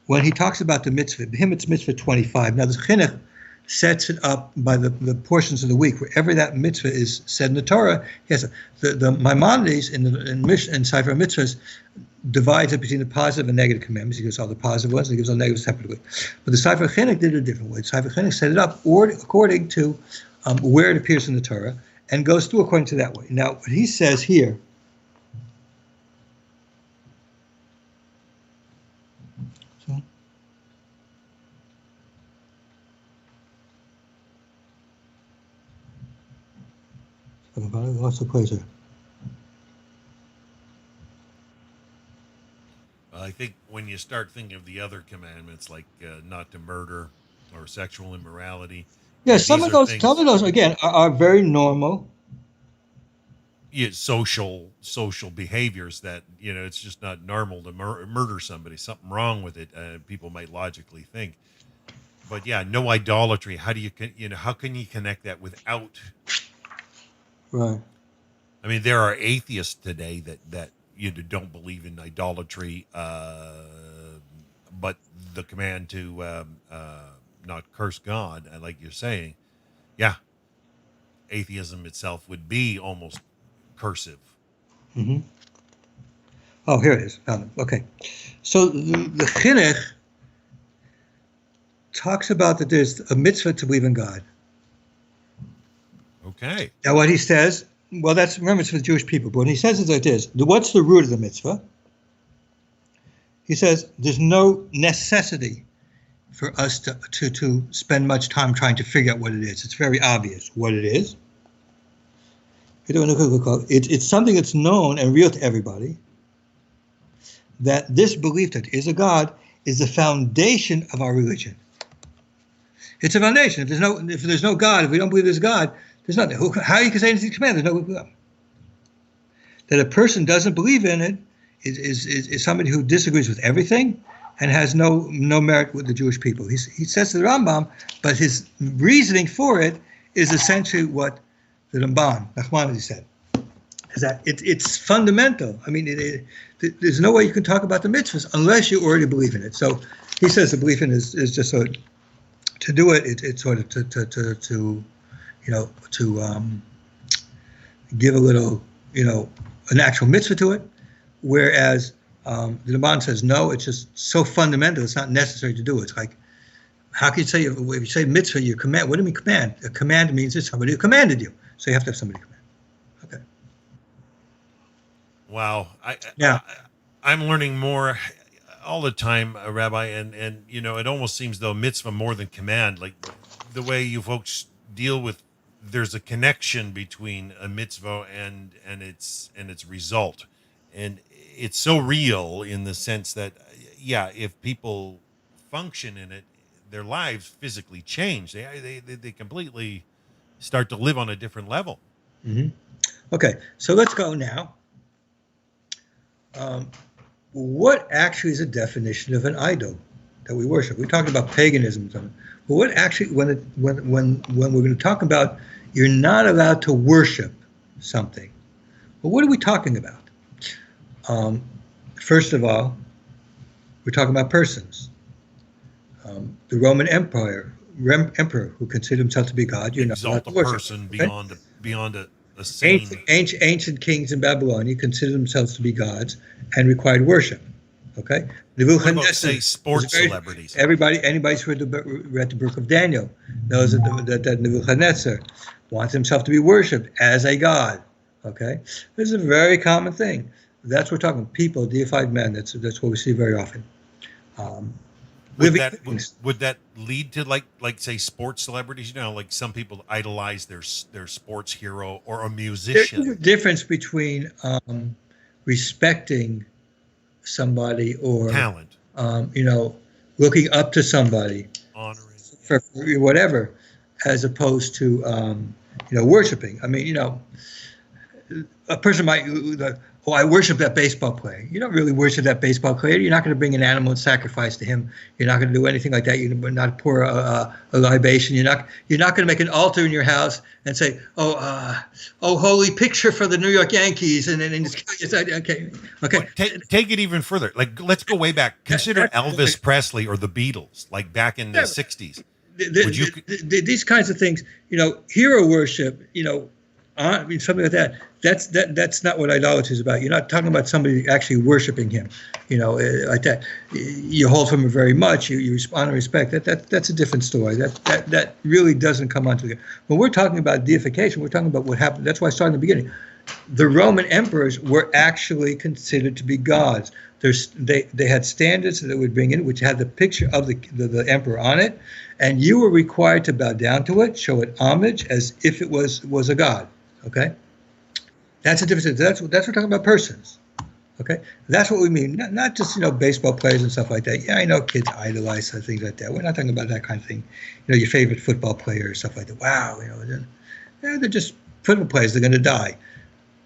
[SPEAKER 2] when he talks about the mitzvah, him it's mitzvah 25. Now the Chinuch sets it up by the portions of the week. Wherever that mitzvah is said in the Torah, yes, the Maimonides in Sefer Mitzvahs divides it between the positive and negative commandments. He gives all the positive ones and he gives all the negatives separately. But the Sefer Chinuch did it a different way. The Sefer Chinuch set it up according to where it appears in the Torah and goes through according to that way. Now, what he says here, what's the place here?
[SPEAKER 1] I think when you start thinking of the other commandments, like not to murder or sexual immorality,
[SPEAKER 2] some of those again are very normal.
[SPEAKER 1] Yeah, social behaviors that it's just not normal to murder somebody. Something wrong with it. People might logically think, but yeah, no idolatry. How do how can you connect that without?
[SPEAKER 2] Right.
[SPEAKER 1] I mean, there are atheists today that don't believe in idolatry, but the command to not curse God, like you're saying, yeah, atheism itself would be almost cursive.
[SPEAKER 2] Mm-hmm. Oh, here it is. Okay, so the Chinuch talks about that there's a mitzvah to believe in God.
[SPEAKER 1] Okay.
[SPEAKER 2] Now, what he says, well, remember, it's for the Jewish people, but when he says it like this, what's the root of the mitzvah? He says there's no necessity for us to spend much time trying to figure out what it is. It's very obvious what it is. It's something that's known and real to everybody, that this belief that is a God is the foundation of our religion. It's a foundation. If there's no God, if we don't believe there's God, there's nothing. How you can say anything command? There's no God. That a person doesn't believe in it is somebody who disagrees with everything and has no merit with the Jewish people. He says to the Rambam, but his reasoning for it is essentially what the Ramban, Noahides, said, is that it's fundamental. I mean, there's no way you can talk about the mitzvahs unless you already believe in it. So he says the belief in it is just sort of, to do it, it's sort of to give a little, an actual mitzvah to it, whereas the Ramban says no, it's just so fundamental, it's not necessary to do it. It's like, how can you say, if you say mitzvah, you command? What do you mean command? A command means it's somebody who commanded you, so you have to have somebody command. Okay.
[SPEAKER 1] Wow,
[SPEAKER 2] Yeah.
[SPEAKER 1] I'm learning more all the time, Rabbi, and it almost seems though mitzvah more than command, like the way you folks deal with. There's a connection between a mitzvah and its result, and it's so real in the sense that if people function in it, their lives physically change. They completely start to live on a different level.
[SPEAKER 2] Mm-hmm. Okay, so let's go now. What actually is a definition of an idol that we worship? We talked about paganism, but what actually, when we're going to talk about you're not allowed to worship something, well, what are we talking about? First of all, we're talking about persons. The Roman emperor who considered himself to be God, you're not allowed to worship.
[SPEAKER 1] Exalt a person beyond a sane.
[SPEAKER 2] Ancient kings in Babylonia considered themselves to be gods and required worship. Okay.
[SPEAKER 1] What about, say, sports celebrities?
[SPEAKER 2] Anybody's read the book of Daniel knows that Nebuchadnezzar wants himself to be worshipped as a god. Okay, this is a very common thing. That's what we're talking. People, deified men. That's what we see very often.
[SPEAKER 1] Would that lead to like say sports celebrities? Like some people idolize their sports hero or a musician.
[SPEAKER 2] There's a difference between respecting somebody or
[SPEAKER 1] Talent,
[SPEAKER 2] looking up to somebody
[SPEAKER 1] honoring.
[SPEAKER 2] for whatever, as opposed to worshiping. I mean, a person might, oh, I worship that baseball player. You don't really worship that baseball player. You're not going to bring an animal and sacrifice to him. You're not going to do anything like that. You're not pour a libation. You're not going to make an altar in your house and say, oh, holy picture for the New York Yankees, and then just okay.
[SPEAKER 1] Take it even further. Like, let's go way back. Consider Elvis Presley or the Beatles, like back in the '60s.
[SPEAKER 2] These kinds of things, hero worship, something like that. That's not what idolatry is about. You're not talking about somebody actually worshiping him, like that. You hold from him very much. You respond and respect. That's a different story. That really doesn't come onto the. When we're talking about deification, we're talking about what happened. That's why I started in the beginning. The Roman emperors were actually considered to be gods. They had standards that they would bring in, which had the picture of the emperor on it, and you were required to bow down to it, show it homage as if it was a god. Okay, that's a difference. That's what we're talking about, persons. Okay, that's what we mean. Not just baseball players and stuff like that. Yeah, I know kids idolize things like that. We're not talking about that kind of thing. Your favorite football player or stuff like that. Wow, they're just football players. They're going to die.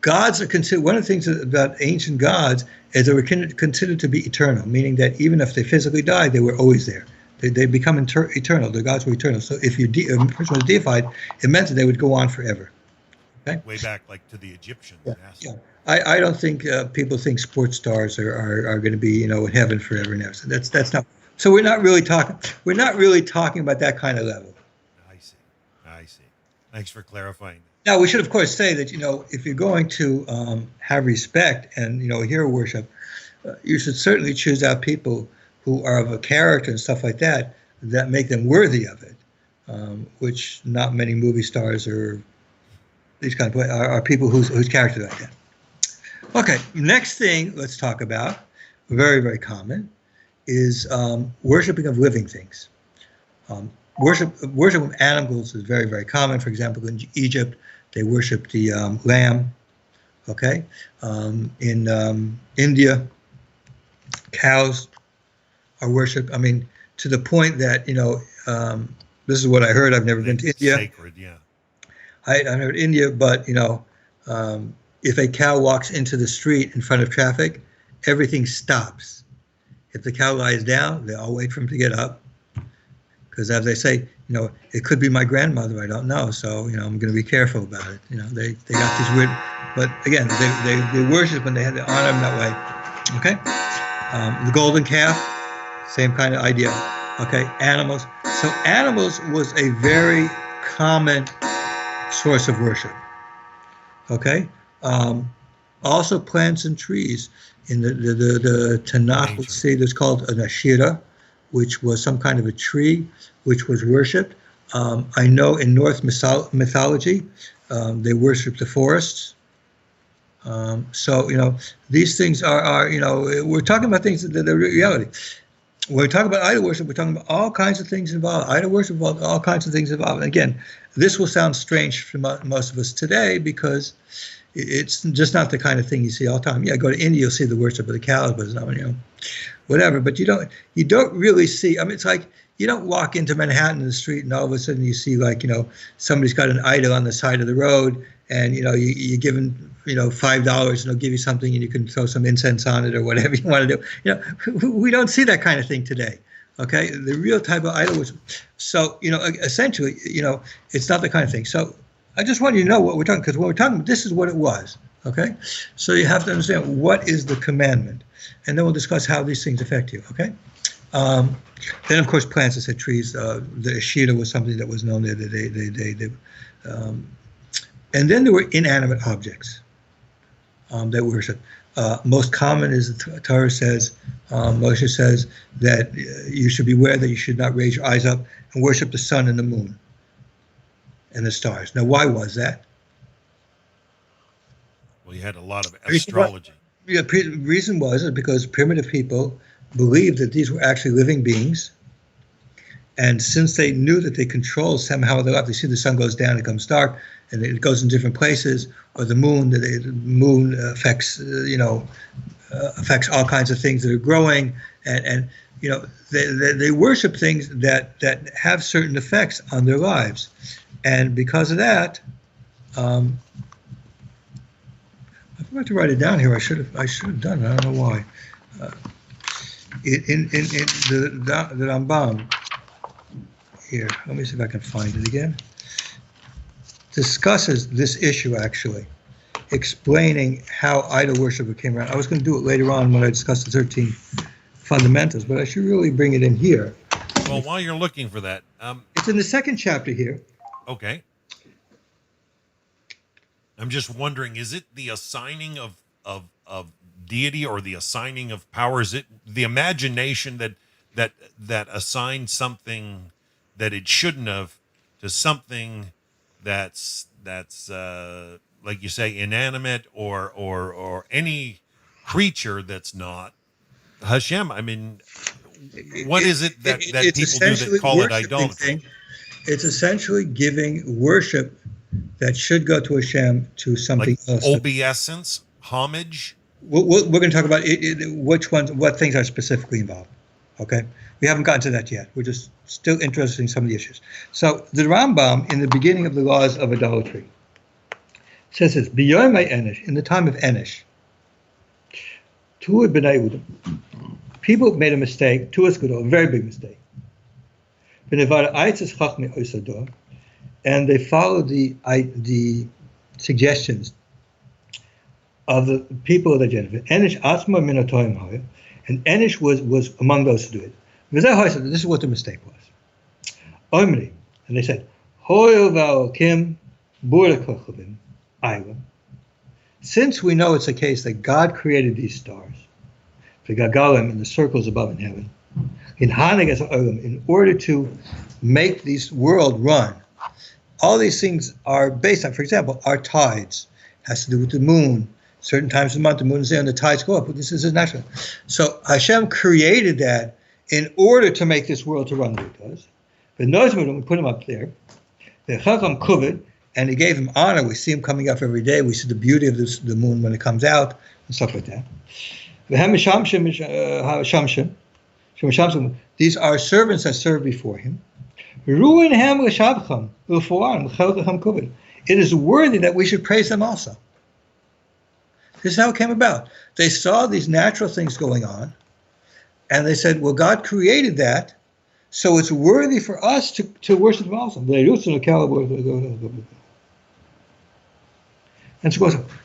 [SPEAKER 2] Gods are considered. One of the things about ancient gods is they were considered to be eternal, meaning that even if they physically died, they were always there. They become eternal. The gods were eternal. So if a person was deified, it meant that they would go on forever. Okay?
[SPEAKER 1] Way back, like to the Egyptians.
[SPEAKER 2] Yeah. I don't think people think sports stars are going to be in heaven forever and ever. So that's not. So we're not really talking about that kind of level.
[SPEAKER 1] I see. Thanks for clarifying.
[SPEAKER 2] Now we should of course say that if you're going to have respect and hero worship, you should certainly choose out people who are of a character and stuff like that make them worthy of it, which not many movie stars or these kind of are people whose character like that. Okay, next thing let's talk about, very, very common, is worshiping of living things. Worship of animals is very, very common. For example, in Egypt, they worship the lamb. Okay, in India, cows are worshipped. I mean, to the point that this is what I heard. I've never been to India.
[SPEAKER 1] Sacred, yeah.
[SPEAKER 2] I heard India, but if a cow walks into the street in front of traffic, everything stops. If the cow lies down, they all wait for him to get up. Because as they say, it could be my grandmother. I don't know, so I'm going to be careful about it. They got these weird, but again, they worship and they had to honor him that way. Okay, the golden calf, same kind of idea. Okay, animals. So animals was a very common source of worship. Okay, also plants and trees. In the Tanakh, we see there's called an Ashira, which was some kind of a tree which was worshipped. I know in Norse mythology, they worship the forests. So these things are we're talking about things that are reality. When we talk about idol worship, we're talking about all kinds of things involved. Idol worship involved all kinds of things involved. And again, this will sound strange for most of us today because it's just not the kind of thing you see all the time. Yeah, go to India, you'll see the worship of the cows, but it's not, whatever. But you don't really see. I mean, it's like you don't walk into Manhattan in the street and all of a sudden you see somebody's got an idol on the side of the road, and you give them $5 and they'll give you something and you can throw some incense on it or whatever you want to do. We don't see that kind of thing today. Okay, the real type of idol worship. So essentially, it's not the kind of thing. So I just want you to know what we're talking, because when we're talking, this is what it was. Okay, so you have to understand what is the commandment, and then we'll discuss how these things affect you. Okay. Then of course plants, I said trees. The Ashira was something that was known there. And then there were inanimate objects that worship. Most common is the Torah says, Moshe says that you should beware that you should not raise your eyes up and worship the sun and the moon and the stars. Now, why was that?
[SPEAKER 1] Well, you had a lot of astrology.
[SPEAKER 2] The reason was because primitive people believed that these were actually living beings, And since they knew that they control somehow their life, they see the sun goes down, it comes dark, and it goes in different places, or the moon affects, affects all kinds of things that are growing, and they worship things that have certain effects on their lives, and because of that, I forgot to write it down here. I should have done it. I don't know why. In the Rambam here, let me see if I can find it again. Discusses this issue actually, explaining how idol worship came around. I was going to do it later on when I discussed the 13 fundamentals, but I should really bring it in here.
[SPEAKER 1] Well, while you're looking for that,
[SPEAKER 2] it's in the second chapter here.
[SPEAKER 1] Okay. I'm just wondering, is it the assigning of deity or the assigning of power? Is it the imagination that assigns something that it shouldn't have to something that's like you say, inanimate or any creature that's not Hashem? I mean, what is it that people do that call it idolatry?
[SPEAKER 2] It's essentially giving worship that should go to Hashem to something else.
[SPEAKER 1] Obeisance, homage.
[SPEAKER 2] We're going to talk about which ones, what things are specifically involved. Okay, we haven't gotten to that yet. We're just still interested in some of the issues. So the Rambam, in the beginning of the laws of idolatry, says this: "B'yomei Enish," in the time of Enish, Tu'ud b'nei Udim, people made a mistake, Tu'ud Gadol, a very big mistake. And they followed the suggestions of the people of the Genesis. Enish Atzma Minatoim Hoya, and Enish was among those who do it. This is what the mistake was. Omri, and they said, Hoyo Va'okim Burakochavim Ayla. Since we know it's a case that God created these stars, the Gagalim in the circles above in heaven, in order to make this world run, all these things are based on, for example, our tides has to do with the moon. Certain times of the month, the moon is there and the tides go up. But this is natural. So Hashem created that in order to make this world to run the way it does. But notice when we put him up there, the Chacham Kuvit, and he gave him honor. We see him coming up every day. We see the beauty of the moon when it comes out and stuff like that. These are servants that serve before him. It is worthy that we should praise them also. This is how it came about. They saw these natural things going on, and they said, well, God created that, so it's worthy for us to worship him also. And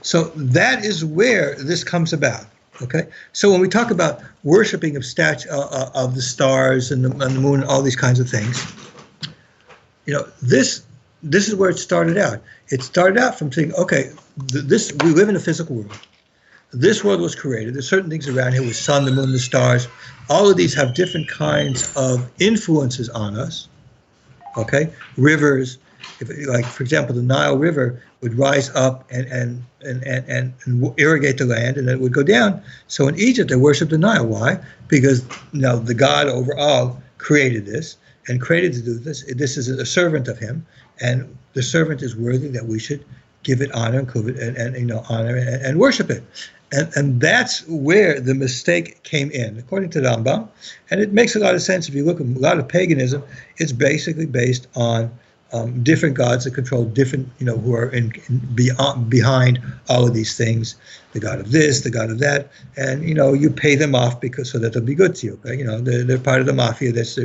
[SPEAKER 2] so that is where this comes about. Okay, so when we talk about worshiping of of the stars and the moon, all these kinds of things, this is where it started out. It started out from saying, okay, we live in a physical world. This world was created. There's certain things around here with sun, the moon, the stars. All of these have different kinds of influences on us. Okay, rivers. Like, for example, the Nile River would rise up and irrigate the land, and then it would go down. So in Egypt, they worshiped the Nile. Why? Because the God overall created this and created to do this. This is a servant of him, and the servant is worthy that we should give it honor and honor and worship it. And that's where the mistake came in, according to the Rambam. And it makes a lot of sense if you look at a lot of paganism. It's basically based on different gods that control different, who are behind all of these things. The god of this, the god of that, and you pay them off so that they'll be good to you. Okay? They're part of the mafia. That's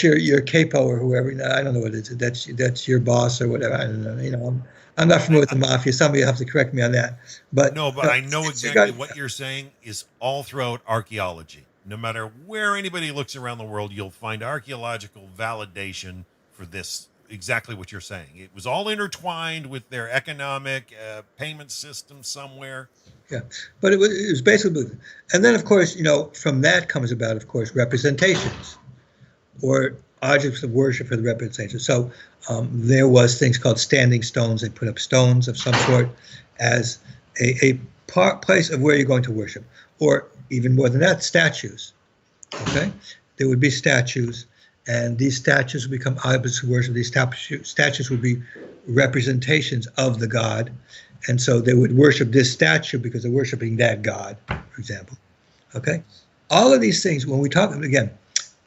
[SPEAKER 2] your capo or whoever. I don't know what it is. That's your boss or whatever. I don't know. I'm not familiar with the mafia. Somebody will have to correct me on that. But
[SPEAKER 1] I know exactly what you're saying is all throughout archaeology. No matter where anybody looks around the world, you'll find archaeological validation for this, exactly what you're saying. It was all intertwined with their economic payment system somewhere.
[SPEAKER 2] Yeah, but it was basically, and then of course, from that comes about, of course, representations or objects of worship for the representation. So there was things called standing stones. They put up stones of some sort as a place of where you're going to worship, or even more than that, statues. Okay, there would be statues. and these statues will become objects of worship. These statues would be representations of the god, and so they would worship this statue because they're worshiping that god, for example. Okay, all of these things, when we talk again,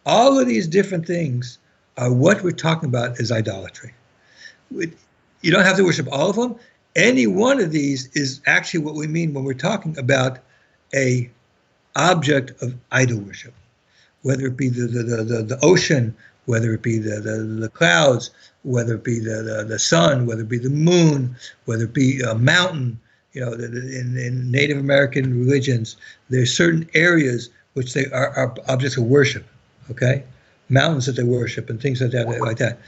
[SPEAKER 2] all of these different things are what we're talking about as idolatry. You don't have to worship all of them. Any one of these is actually what we mean when we're talking about a object of idol worship, whether it be the ocean, whether it be the clouds, whether it be the sun, whether it be the moon, whether it be a mountain. In Native American religions, there's certain areas which they are objects of worship. Okay, mountains that they worship and things like that.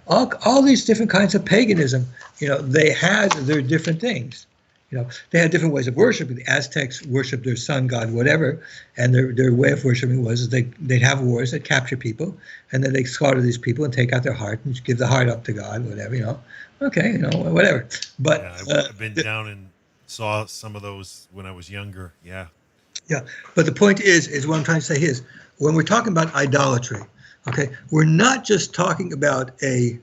[SPEAKER 2] All these different kinds of paganism. They had their different things. They had different ways of worshiping. The Aztecs worshiped their sun god, whatever, and their way of worshiping was they'd have wars that capture people, and then they'd slaughter these people and take out their heart and give the heart up to God, whatever. Okay, whatever. But
[SPEAKER 1] yeah, I've been down and saw some of those when I was younger. Yeah.
[SPEAKER 2] Yeah, but the point is what I'm trying to say is, when we're talking about idolatry, okay, we're not just talking about a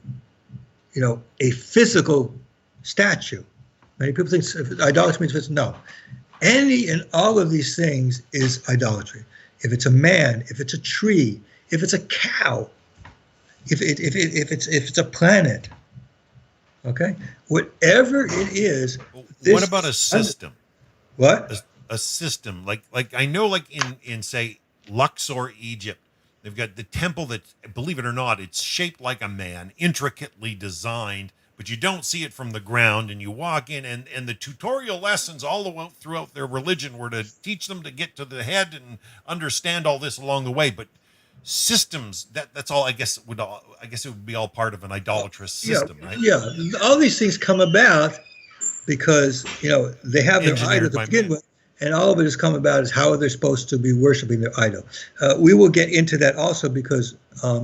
[SPEAKER 2] physical statue. Many people think idolatry means physical. No, any and all of these things is idolatry. If it's a man, if it's a tree, if it's a cow, if it's a planet, okay, whatever it is.
[SPEAKER 1] What about a system?
[SPEAKER 2] What?
[SPEAKER 1] A system like I know, like in say Luxor, Egypt, they've got the temple that, believe it or not, it's shaped like a man, intricately designed, but you don't see it from the ground, and you walk in, and the tutorial lessons all the way throughout their religion were to teach them to get to the head and understand all this along the way. But systems, that's all. I guess it would be all part of an idolatrous system, right?
[SPEAKER 2] Yeah, all these things come about because they have their idol to begin with. And all of it has come about as how they're supposed to be worshiping their idol. We will get into that also because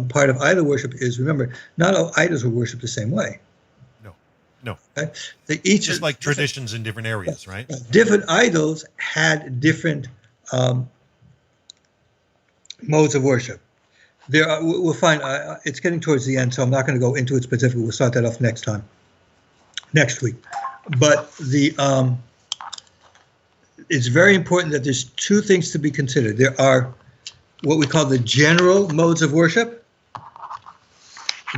[SPEAKER 2] part of idol worship is, remember, not all idols were worshipped the same way.
[SPEAKER 1] No.
[SPEAKER 2] Okay?
[SPEAKER 1] Just like traditions in different areas, right?
[SPEAKER 2] Different idols had different modes of worship. We'll find, it's getting towards the end, so I'm not going to go into it specifically. We'll start that off next week. But it's very important that there's two things to be considered. There are what we call the general modes of worship,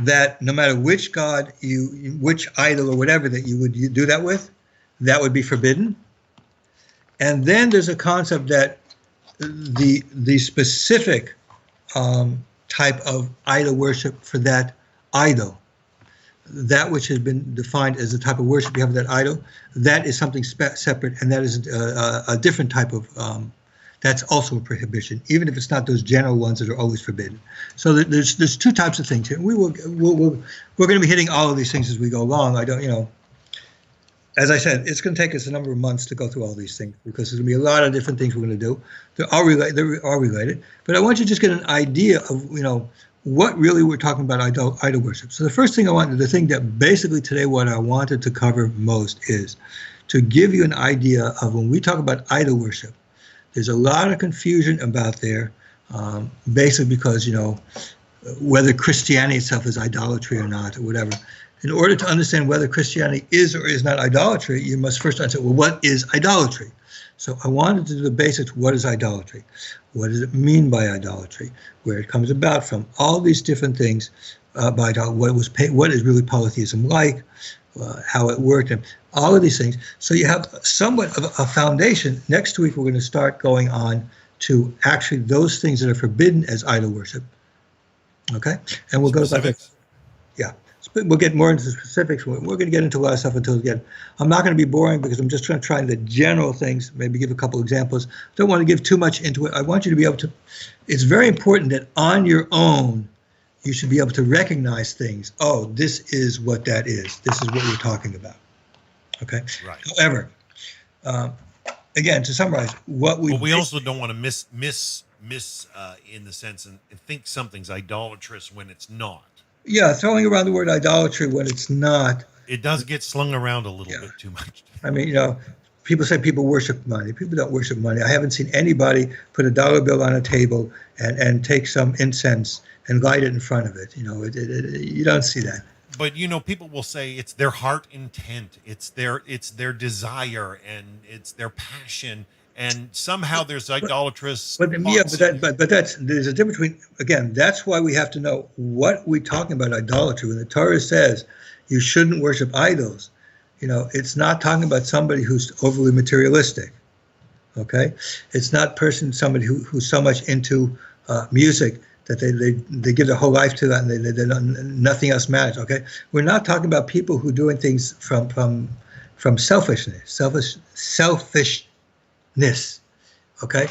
[SPEAKER 2] that no matter which god which idol or whatever that you would do that with, that would be forbidden. And then there's a concept that the specific type of idol worship for that idol, that which has been defined as the type of worship you have of that idol, that is something separate, and that is a different type of, that's also a prohibition, even if it's not those general ones that are always forbidden. So there's two types of things here. We're going to be hitting all of these things as we go along. As I said, it's going to take us a number of months to go through all these things because there's going to be a lot of different things we're going to do. They are related, but I want you to just get an idea of, what really we're talking about idol worship. So the first thing the thing that basically today what I wanted to cover most is to give you an idea of when we talk about idol worship, there's a lot of confusion about there, basically because, whether Christianity itself is idolatry or not or whatever. In order to understand whether Christianity is or is not idolatry, you must first understand, well, what is idolatry? So I wanted to do the basics. What is idolatry? What does it mean by idolatry? Where it comes about from? All these different things by idolatry. What is really polytheism like? How it worked, and all of these things. So you have somewhat of a foundation. Next week we're going to start going on to actually those things that are forbidden as idol worship. Okay, and we'll go back. Yeah. We'll get more into the specifics. We're going to get into a lot of stuff until again. I'm not going to be boring because I'm just trying to try the general things, maybe give a couple examples. Don't want to give too much into it. I want you to be able to, it's very important that on your own, you should be able to recognize things. Oh, this is what that is. This is what we're talking about. Okay?
[SPEAKER 1] Right.
[SPEAKER 2] However, again, to summarize,
[SPEAKER 1] we also don't want to miss in the sense and think something's idolatrous when it's not.
[SPEAKER 2] Yeah, throwing around the word idolatry when it's not.
[SPEAKER 1] It does get slung around a little bit too much.
[SPEAKER 2] I mean, people say people worship money. People don't worship money. I haven't seen anybody put a dollar bill on a table and take some incense and light it in front of it. You don't see that.
[SPEAKER 1] But people will say it's their heart intent, it's their desire, and it's their passion, and somehow there's idolatrous.
[SPEAKER 2] But there's a difference between, again, that's why we have to know what we're talking about idolatry. When the Torah says you shouldn't worship idols, it's not talking about somebody who's overly materialistic. Okay, it's not somebody who's so much into music that they give their whole life to that, and nothing else matters. Okay, we're not talking about people who are doing things from selfishness. Okay,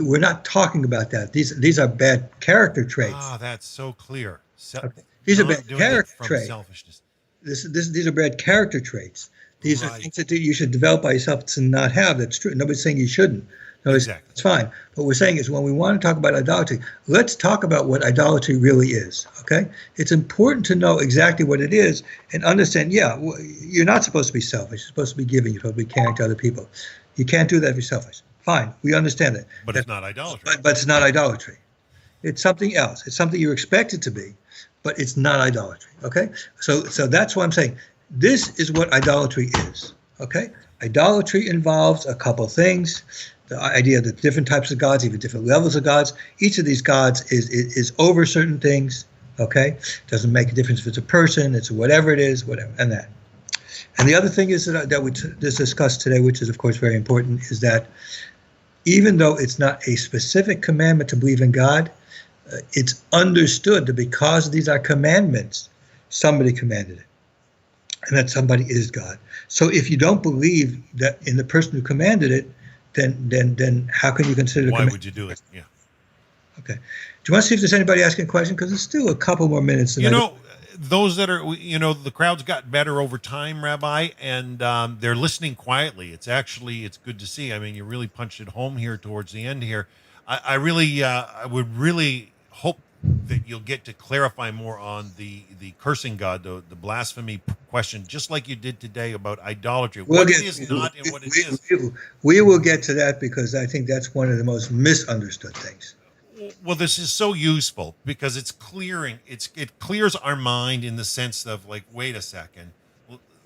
[SPEAKER 2] we're not talking about that. These are bad character traits.
[SPEAKER 1] Ah, that's so clear.
[SPEAKER 2] Okay. These are bad character traits.
[SPEAKER 1] Selfishness.
[SPEAKER 2] These are bad character traits. These
[SPEAKER 1] Right.
[SPEAKER 2] are things that you should develop by yourself to not have. That's true. Nobody's saying you shouldn't. No,
[SPEAKER 1] Exactly.
[SPEAKER 2] It's fine. What we're saying is when we want to talk about idolatry, let's talk about what idolatry really is, okay? It's important to know exactly what it is and understand, you're not supposed to be selfish. You're supposed to be giving. You're supposed to be caring to other people. You can't do that if you're selfish. Fine. We understand that.
[SPEAKER 1] But it's not idolatry.
[SPEAKER 2] But it's not idolatry. It's something else. It's something you're expected to be, but it's not idolatry, okay? So that's why I'm saying this is what idolatry is, okay? Idolatry involves a couple things. The idea that different types of gods, even different levels of gods, each of these gods is over certain things, okay? Doesn't make a difference if it's a person, it's whatever it is, whatever, and that. And the other thing is that we just discussed today, which is, of course, very important, is that even though it's not a specific commandment to believe in God, it's understood that because these are commandments, somebody commanded it, and that somebody is God. So if you don't believe that in the person who commanded it, then how can you consider it?
[SPEAKER 1] Why would you do it? Yeah.
[SPEAKER 2] Okay. Do you want to see if there's anybody asking a question? Because there's still a couple more minutes.
[SPEAKER 1] Those that are, the crowd's got better over time, Rabbi, and they're listening quietly. It's good to see. I mean, you really punched it home here towards the end here. I would really hope that you'll get to clarify more on the cursing God, the blasphemy question, just like you did today about idolatry. What it is not and what it is.
[SPEAKER 2] We will get to that because I think that's one of the most misunderstood things.
[SPEAKER 1] Well, this is so useful because it clears our mind in the sense of like, wait a second,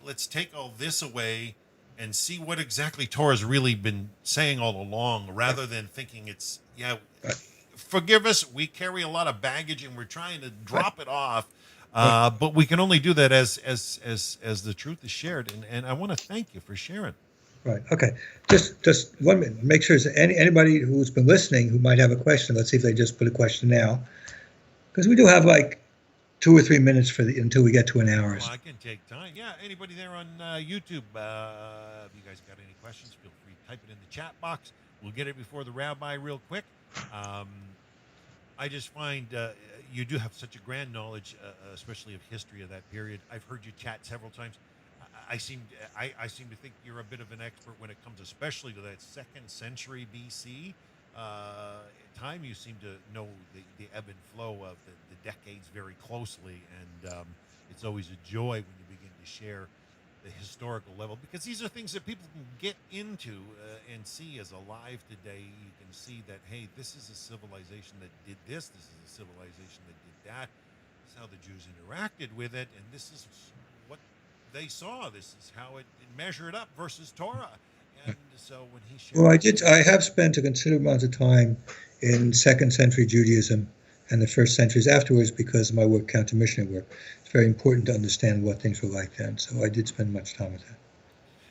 [SPEAKER 1] let's take all this away and see what exactly Torah's really been saying all along, rather than thinking it's forgive us, we carry a lot of baggage and we're trying to drop it off. But we can only do that as the truth is shared. And I want to thank you for sharing.
[SPEAKER 2] Right. Okay. Just 1 minute. Make sure there's anybody who's been listening who might have a question. Let's see if they just put a question now, because we do have like 2 or 3 minutes until we get to an hour.
[SPEAKER 1] Well, I can take time. Yeah. Anybody there on YouTube? If you guys got any questions, feel free to type it in the chat box. We'll get it before the rabbi real quick. I just find you do have such a grand knowledge, especially of history of that period. I've heard you chat several times. I seem to think you're a bit of an expert when it comes, especially to that 2nd century BC time. You seem to know the ebb and flow of the decades very closely, and it's always a joy when you begin to share the historical level, because these are things that people can get into and see as alive today. You can see that, hey, this is a civilization that did this is a civilization that did that. This is how the Jews interacted with it, and this is what they saw. This is how it measured up versus Torah. And so when he shared,
[SPEAKER 2] I have spent a considerable amount of time in 2nd century Judaism and the first centuries afterwards because of my work, counter-missionary work. It's very important to understand what things were like then. So I did spend much time with that.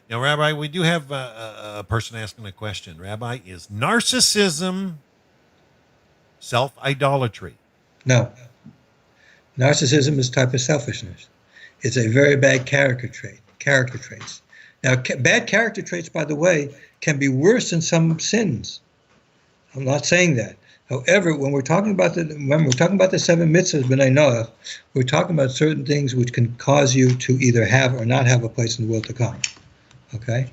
[SPEAKER 1] Now, Rabbi, we do have a person asking a question. Rabbi, is narcissism self-idolatry?
[SPEAKER 2] No. Narcissism is a type of selfishness. It's a very bad character traits. Now, bad character traits, by the way, can be worse than some sins. I'm not saying that. However, when we're talking about the 7 mitzvahs b'nai Noach, we're talking about certain things which can cause you to either have or not have a place in the world to come. Okay.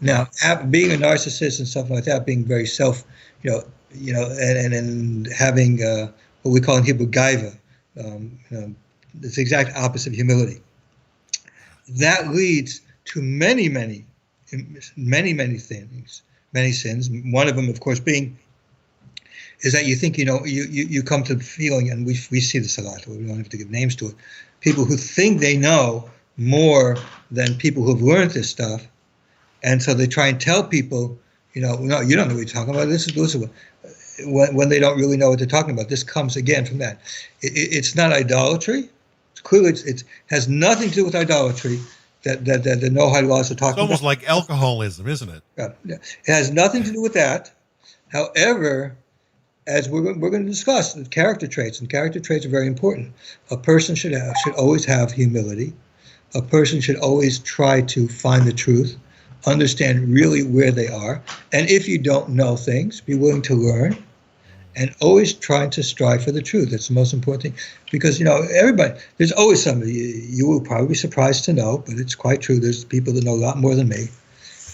[SPEAKER 2] Now, being a narcissist and stuff like that, being very and having what we call in Hebrew gaiva, it's the exact opposite of humility. That leads to many, many many, many things, many sins. One of them, of course, being is that you think you come to the feeling, and we see this a lot. We don't have to give names to it. People who think they know more than people who've learned this stuff, and so they try and tell people, no, you don't know what you're talking about. This is when they don't really know what they're talking about. This comes again from that. It's not idolatry. Clearly, it has nothing to do with idolatry that the Noahide laws are talking about.
[SPEAKER 1] It's almost like alcoholism, isn't it?
[SPEAKER 2] Yeah. It has nothing to do with that. However, as we're going to discuss, character traits, and character traits are very important. A person should always have humility. A person should always try to find the truth, understand really where they are, and if you don't know things, be willing to learn, and always trying to strive for the truth. That's the most important thing, because everybody, there's always somebody you will probably be surprised to know, but it's quite true. There's people that know a lot more than me,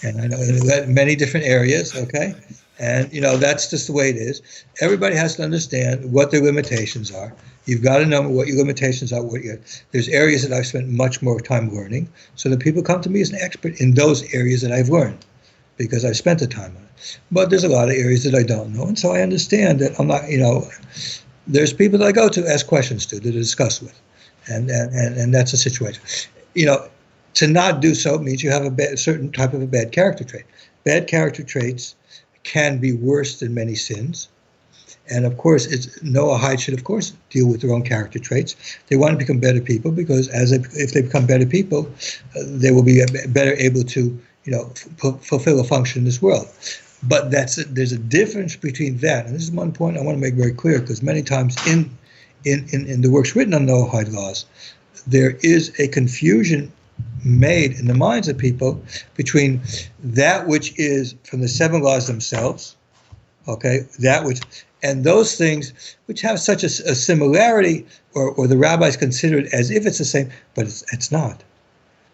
[SPEAKER 2] and I know in many different areas. Okay, and that's just the way it is. Everybody has to understand what their limitations are. You've got to know what your limitations are. There's areas that I've spent much more time learning, so that people come to me as an expert in those areas that I've learned, because I've spent the time on it. But there's a lot of areas that I don't know, and so I understand that I'm not, there's people that I go to ask questions to discuss with, and that's a situation. To not do so means you have a certain type of a bad character trait. Bad character traits can be worse than many sins. And of course, Noahide should, of course, deal with their own character traits. They want to become better people, because if they become better people, they will be better able to, fulfill a function in this world. But there's a difference between that, and this is one point I want to make very clear, because many times in the works written on Noahide laws, there is a confusion made in the minds of people between that which is from the 7 laws themselves, okay, and those things which have such a similarity, or the rabbis consider it as if it's the same, but it's not.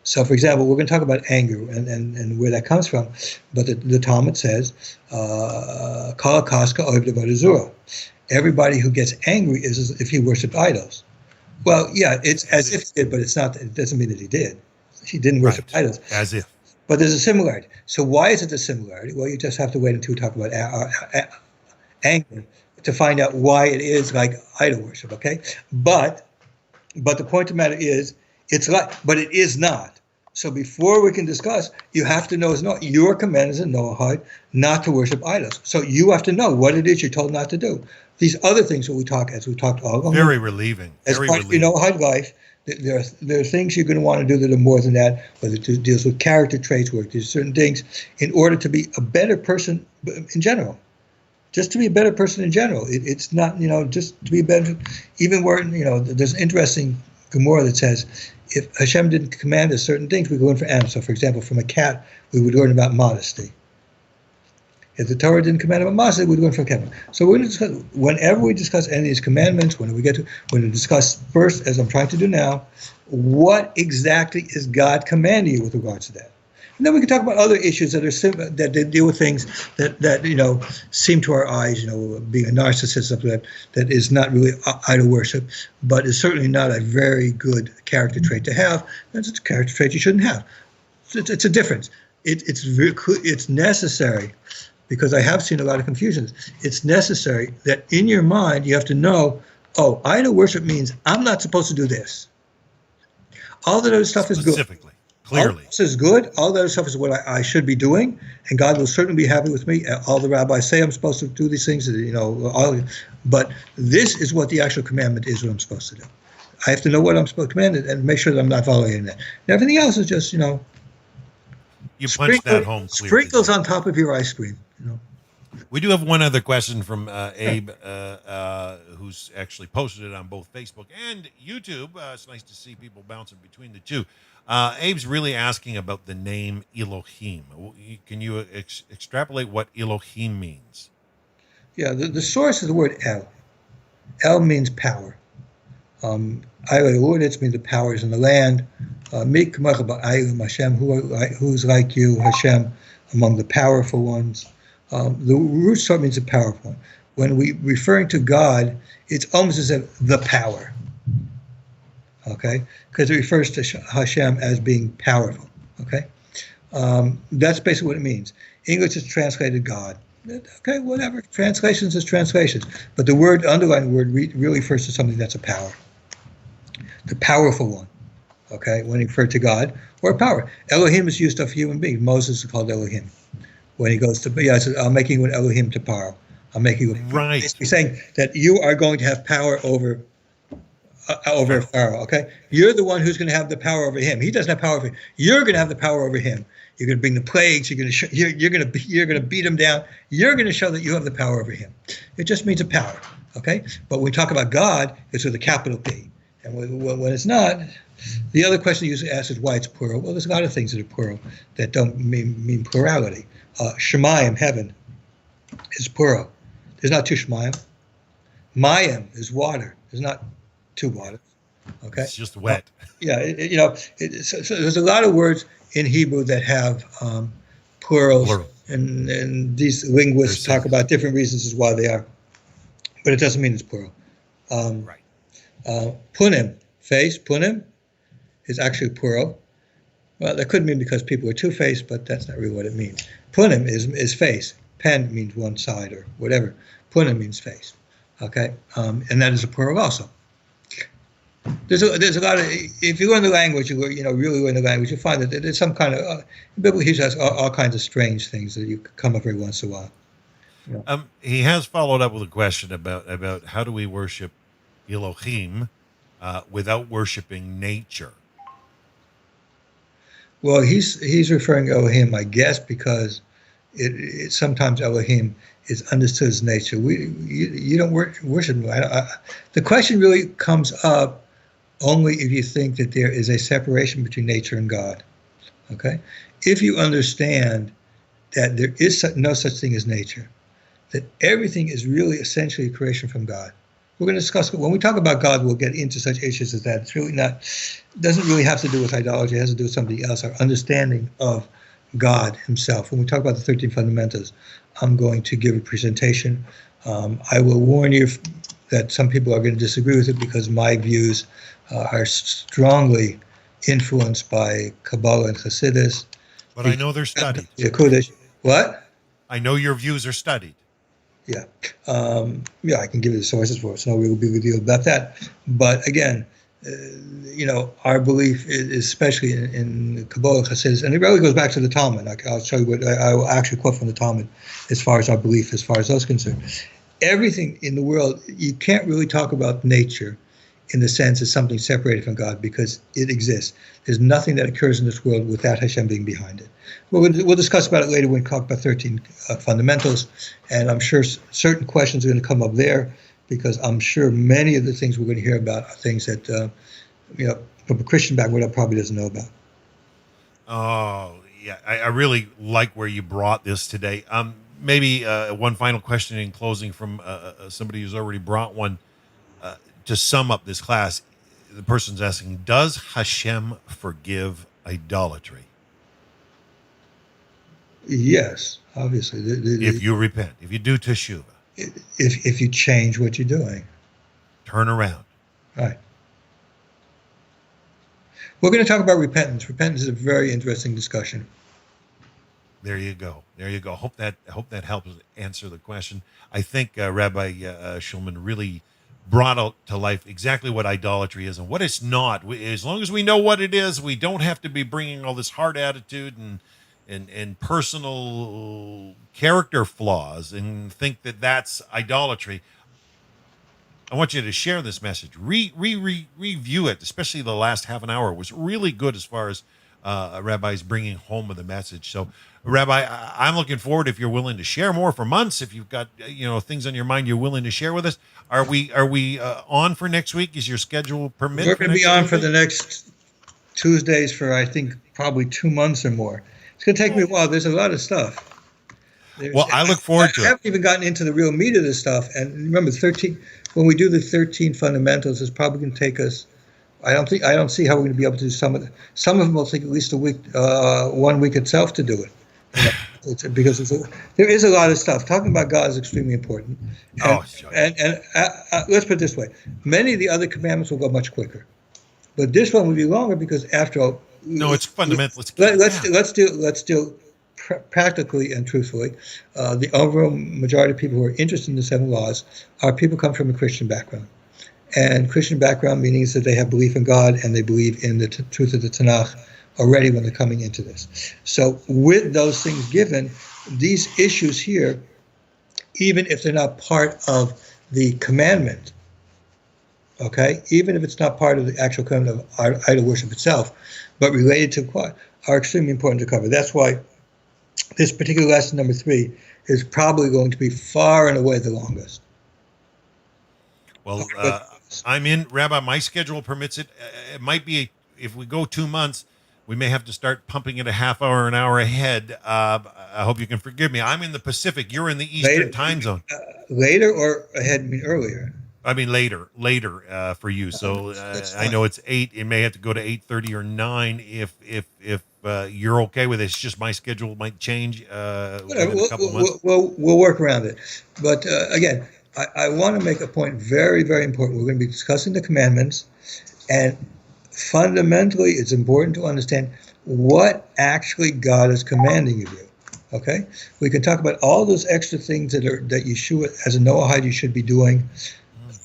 [SPEAKER 2] So, for example, we're going to talk about anger and where that comes from, but the Talmud says, Kal kaska ohev devar zura. Everybody who gets angry is as if he worshipped idols. Well, yeah, it's as if he did, but it's not. It doesn't mean that he did. He didn't worship idols.
[SPEAKER 1] As if.
[SPEAKER 2] But there's a similarity. So why is it a similarity? Well, you just have to wait until we talk about anger to find out why it is like idol worship, okay? But the point of the matter is, but it is not. So before we can discuss, you have to know your command is a Noahide not to worship idols. So you have to know what it is you're told not to do. These other things that we talked all along.
[SPEAKER 1] Very relieving.
[SPEAKER 2] As part of your Noahide life, there are things you're going to want to do that are more than that, whether it deals with character traits, where there's certain things, in order to be a better person in general. Just to be a better person in general. It's not, just to be better, even where, there's an interesting Gemara that says, if Hashem didn't command us certain things, we go in for animals. So, for example, from a cat, we would learn about modesty. If the Torah didn't command about modesty, we'd learn from a cat. So we're going to discuss, whenever we discuss any of these commandments, we're going to discuss first, as I'm trying to do now, what exactly is God commanding you with regards to that. And then we can talk about other issues that they deal with things that seem to our eyes, being a narcissist, something that is not really idol worship, but is certainly not a very good character trait to have. That's a character trait you shouldn't have. It's a difference. It's necessary, because I have seen a lot of confusions. It's necessary that in your mind you have to know, idol worship means I'm not supposed to do this. All that other stuff is good.
[SPEAKER 1] Specifically. Clearly.
[SPEAKER 2] All this is good. All the other stuff is what I should be doing, and God will certainly be happy with me. All the rabbis say I'm supposed to do these things, but this is what the actual commandment is, what I'm supposed to do. I have to know what I'm supposed to command and make sure that I'm not violating that. And everything else is just,
[SPEAKER 1] you punch that home clearly.
[SPEAKER 2] Sprinkles on top of your ice cream.
[SPEAKER 1] We do have one other question from Abe, who's actually posted it on both Facebook and YouTube. It's nice to see people bouncing between the two. Abe's really asking about the name Elohim. Can you extrapolate what Elohim means?
[SPEAKER 2] Yeah, the source of the word El. El means power. It means the powers in the land. Hashem, who's like you, Hashem, among the powerful ones. The root start means the powerful one. When we referring to God, it's almost as if the power. Okay, because it refers to Hashem as being powerful. Okay, That's basically what it means. English is translated God. Okay, whatever. Translations is translations. But the word, underlying word, really refers to something that's a power. The powerful one. Okay, when he referred to God or power. Elohim is used of human beings. Moses is called Elohim. When he goes to, I said, I'm making you an Elohim to power. I'm making you,
[SPEAKER 1] right.
[SPEAKER 2] Basically saying that you are going to have power over Pharaoh. Okay, you're the one who's going to have the power over him. He doesn't have power over him. You're going to have the power over him. You're going to bring the plagues. You're going to beat him down. You're going to show that you have the power over him. It just means a power. Okay, but when we talk about God, it's with a capital P, and when it's not. The other question you usually ask is why it's plural. Well, there's a lot of things that are plural that don't mean plurality. Shemayim, heaven, is plural. There's not two Shemayim. Mayim is water. There's not two waters. Okay,
[SPEAKER 1] it's just wet.
[SPEAKER 2] So there's a lot of words in Hebrew that have plurals, and these linguists talk about different reasons as why they are, but it doesn't mean it's plural.
[SPEAKER 1] Right.
[SPEAKER 2] Punim, face, punim, is actually plural. Well, that could mean because people are two-faced, but that's not really what it means. Punim is face. Pen means one side or whatever. Punim means face. Okay, and that is a plural also. There's a lot of, if you learn the language, really learn the language, you find that there's some kind of Bible has all kinds of strange things that you come up every once in a while. Yeah.
[SPEAKER 1] He has followed up with a question about how do we worship Elohim without worshiping nature. Well,
[SPEAKER 2] he's referring to Elohim, I guess, because it sometimes Elohim is understood as nature. You don't worship him. The question really comes up only if you think that there is a separation between nature and God. Okay, if you understand that there is no such thing as nature, that everything is really essentially a creation from God. We're going to discuss, when we talk about God, we'll get into such issues as that. It's really not, doesn't really have to do with idolatry. It has to do with something else, our understanding of God himself. When we talk about the 13 fundamentals, I'm going to give a presentation. I will warn you that some people are going to disagree with it because my views are strongly influenced by Kabbalah and Hasidus.
[SPEAKER 1] But I know they're studied.
[SPEAKER 2] What?
[SPEAKER 1] I know your views are studied.
[SPEAKER 2] Yeah. I can give you the sources for it. It's no real big deal about that. But again, our belief is especially in Kabbalah and Hasidus, and it really goes back to the Talmud. I'll show you what I will actually quote from the Talmud as far as our belief, as far as those concerned. Everything in the world, you can't really talk about nature in the sense of something separated from God because it exists. There's nothing that occurs in this world without Hashem being behind it. We'll discuss about it later when we talk about 13 fundamentals, and I'm sure certain questions are going to come up there because I'm sure many of the things we're going to hear about are things that, from a Christian background, probably doesn't know about.
[SPEAKER 1] Oh, yeah. I really like where you brought this today. Maybe one final question in closing from somebody who's already brought one. To sum up this class, the person's asking, does Hashem forgive idolatry?
[SPEAKER 2] Yes, obviously.
[SPEAKER 1] If you repent, if you do teshuvah.
[SPEAKER 2] If you change what you're doing.
[SPEAKER 1] Turn around.
[SPEAKER 2] Right. We're going to talk about repentance. Repentance is a very interesting discussion.
[SPEAKER 1] There you go. Hope that helps answer the question. I think Rabbi Shulman really brought out to life exactly what idolatry is and what it's not. As long as we know what it is, we don't have to be bringing all this hard attitude and personal character flaws and think that that's idolatry. I want you to share this message. Review it, especially the last half an hour was really good as far as Rabbi's bringing home with the message. So, Rabbi, I'm looking forward if you're willing to share more for months. If you've got things on your mind you're willing to share with us. Are we on for next week? Is your schedule permit?
[SPEAKER 2] We're going to be on for the next Tuesdays for I think probably 2 months or more. It's going to take me a while. There's a lot of stuff.
[SPEAKER 1] Well, I look forward to it.
[SPEAKER 2] I haven't even gotten into the real meat of this stuff. And remember, when we do the 13 fundamentals, it's probably going to take us. I don't see how we're going to be able to do some of them. Some of them will take at least a week, 1 week itself to do it. Because there is a lot of stuff. Talking about God is extremely important. And let's put it this way: many of the other commandments will go much quicker, but this one will be longer because after all,
[SPEAKER 1] No, it's fundamental. It's key.
[SPEAKER 2] Let's do practically and truthfully. The overwhelming majority of people who are interested in the 7 laws are people who come from a Christian background. And Christian background meaning that they have belief in God and they believe in the truth of the Tanakh already when they're coming into this. So with those things given, these issues here, even if they're not part of the commandment, okay, even if it's not part of the actual commandment of idol worship itself, but related to what, are extremely important to cover. That's why this particular lesson, number 3, is probably going to be far and away the longest.
[SPEAKER 1] Well, I'm in, Rabbi, my schedule permits it. It might be, if we go 2 months, we may have to start pumping it a half hour, an hour ahead. I hope you can forgive me. I'm in the Pacific. You're in the Eastern time zone.
[SPEAKER 2] Later or ahead, I mean earlier?
[SPEAKER 1] I mean later for you. So I know it's 8. It may have to go to 8:30 or 9 if you're okay with it. It's just my schedule might change within a couple of months.
[SPEAKER 2] We'll work around it. But again, I want to make a point very, very important. We're going to be discussing the commandments, and fundamentally, it's important to understand what actually God is commanding you to do. Okay, we can talk about all those extra things that Yeshua, as a Noahide, you should be doing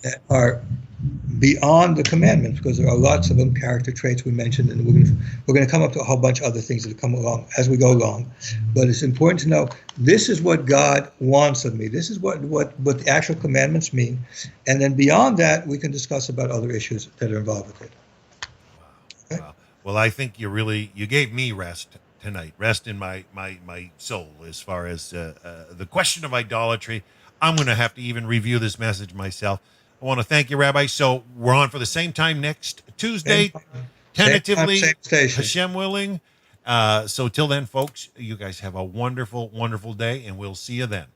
[SPEAKER 2] that are beyond the commandments, because there are lots of them, character traits we mentioned, and we're going to come up to a whole bunch of other things that come along as we go along. But it's important to know this is what God wants of me. This is what the actual commandments mean, and then beyond that, we can discuss about other issues that are involved with it. Okay?
[SPEAKER 1] Wow. Well, I think you gave me rest tonight, rest in my soul as far as the question of idolatry. I'm going to have to even review this message myself. I want to thank you, Rabbi. So we're on for the same time next Tuesday, tentatively,
[SPEAKER 2] same station.
[SPEAKER 1] Hashem willing. So till then, folks, you guys have a wonderful, wonderful day, and we'll see you then.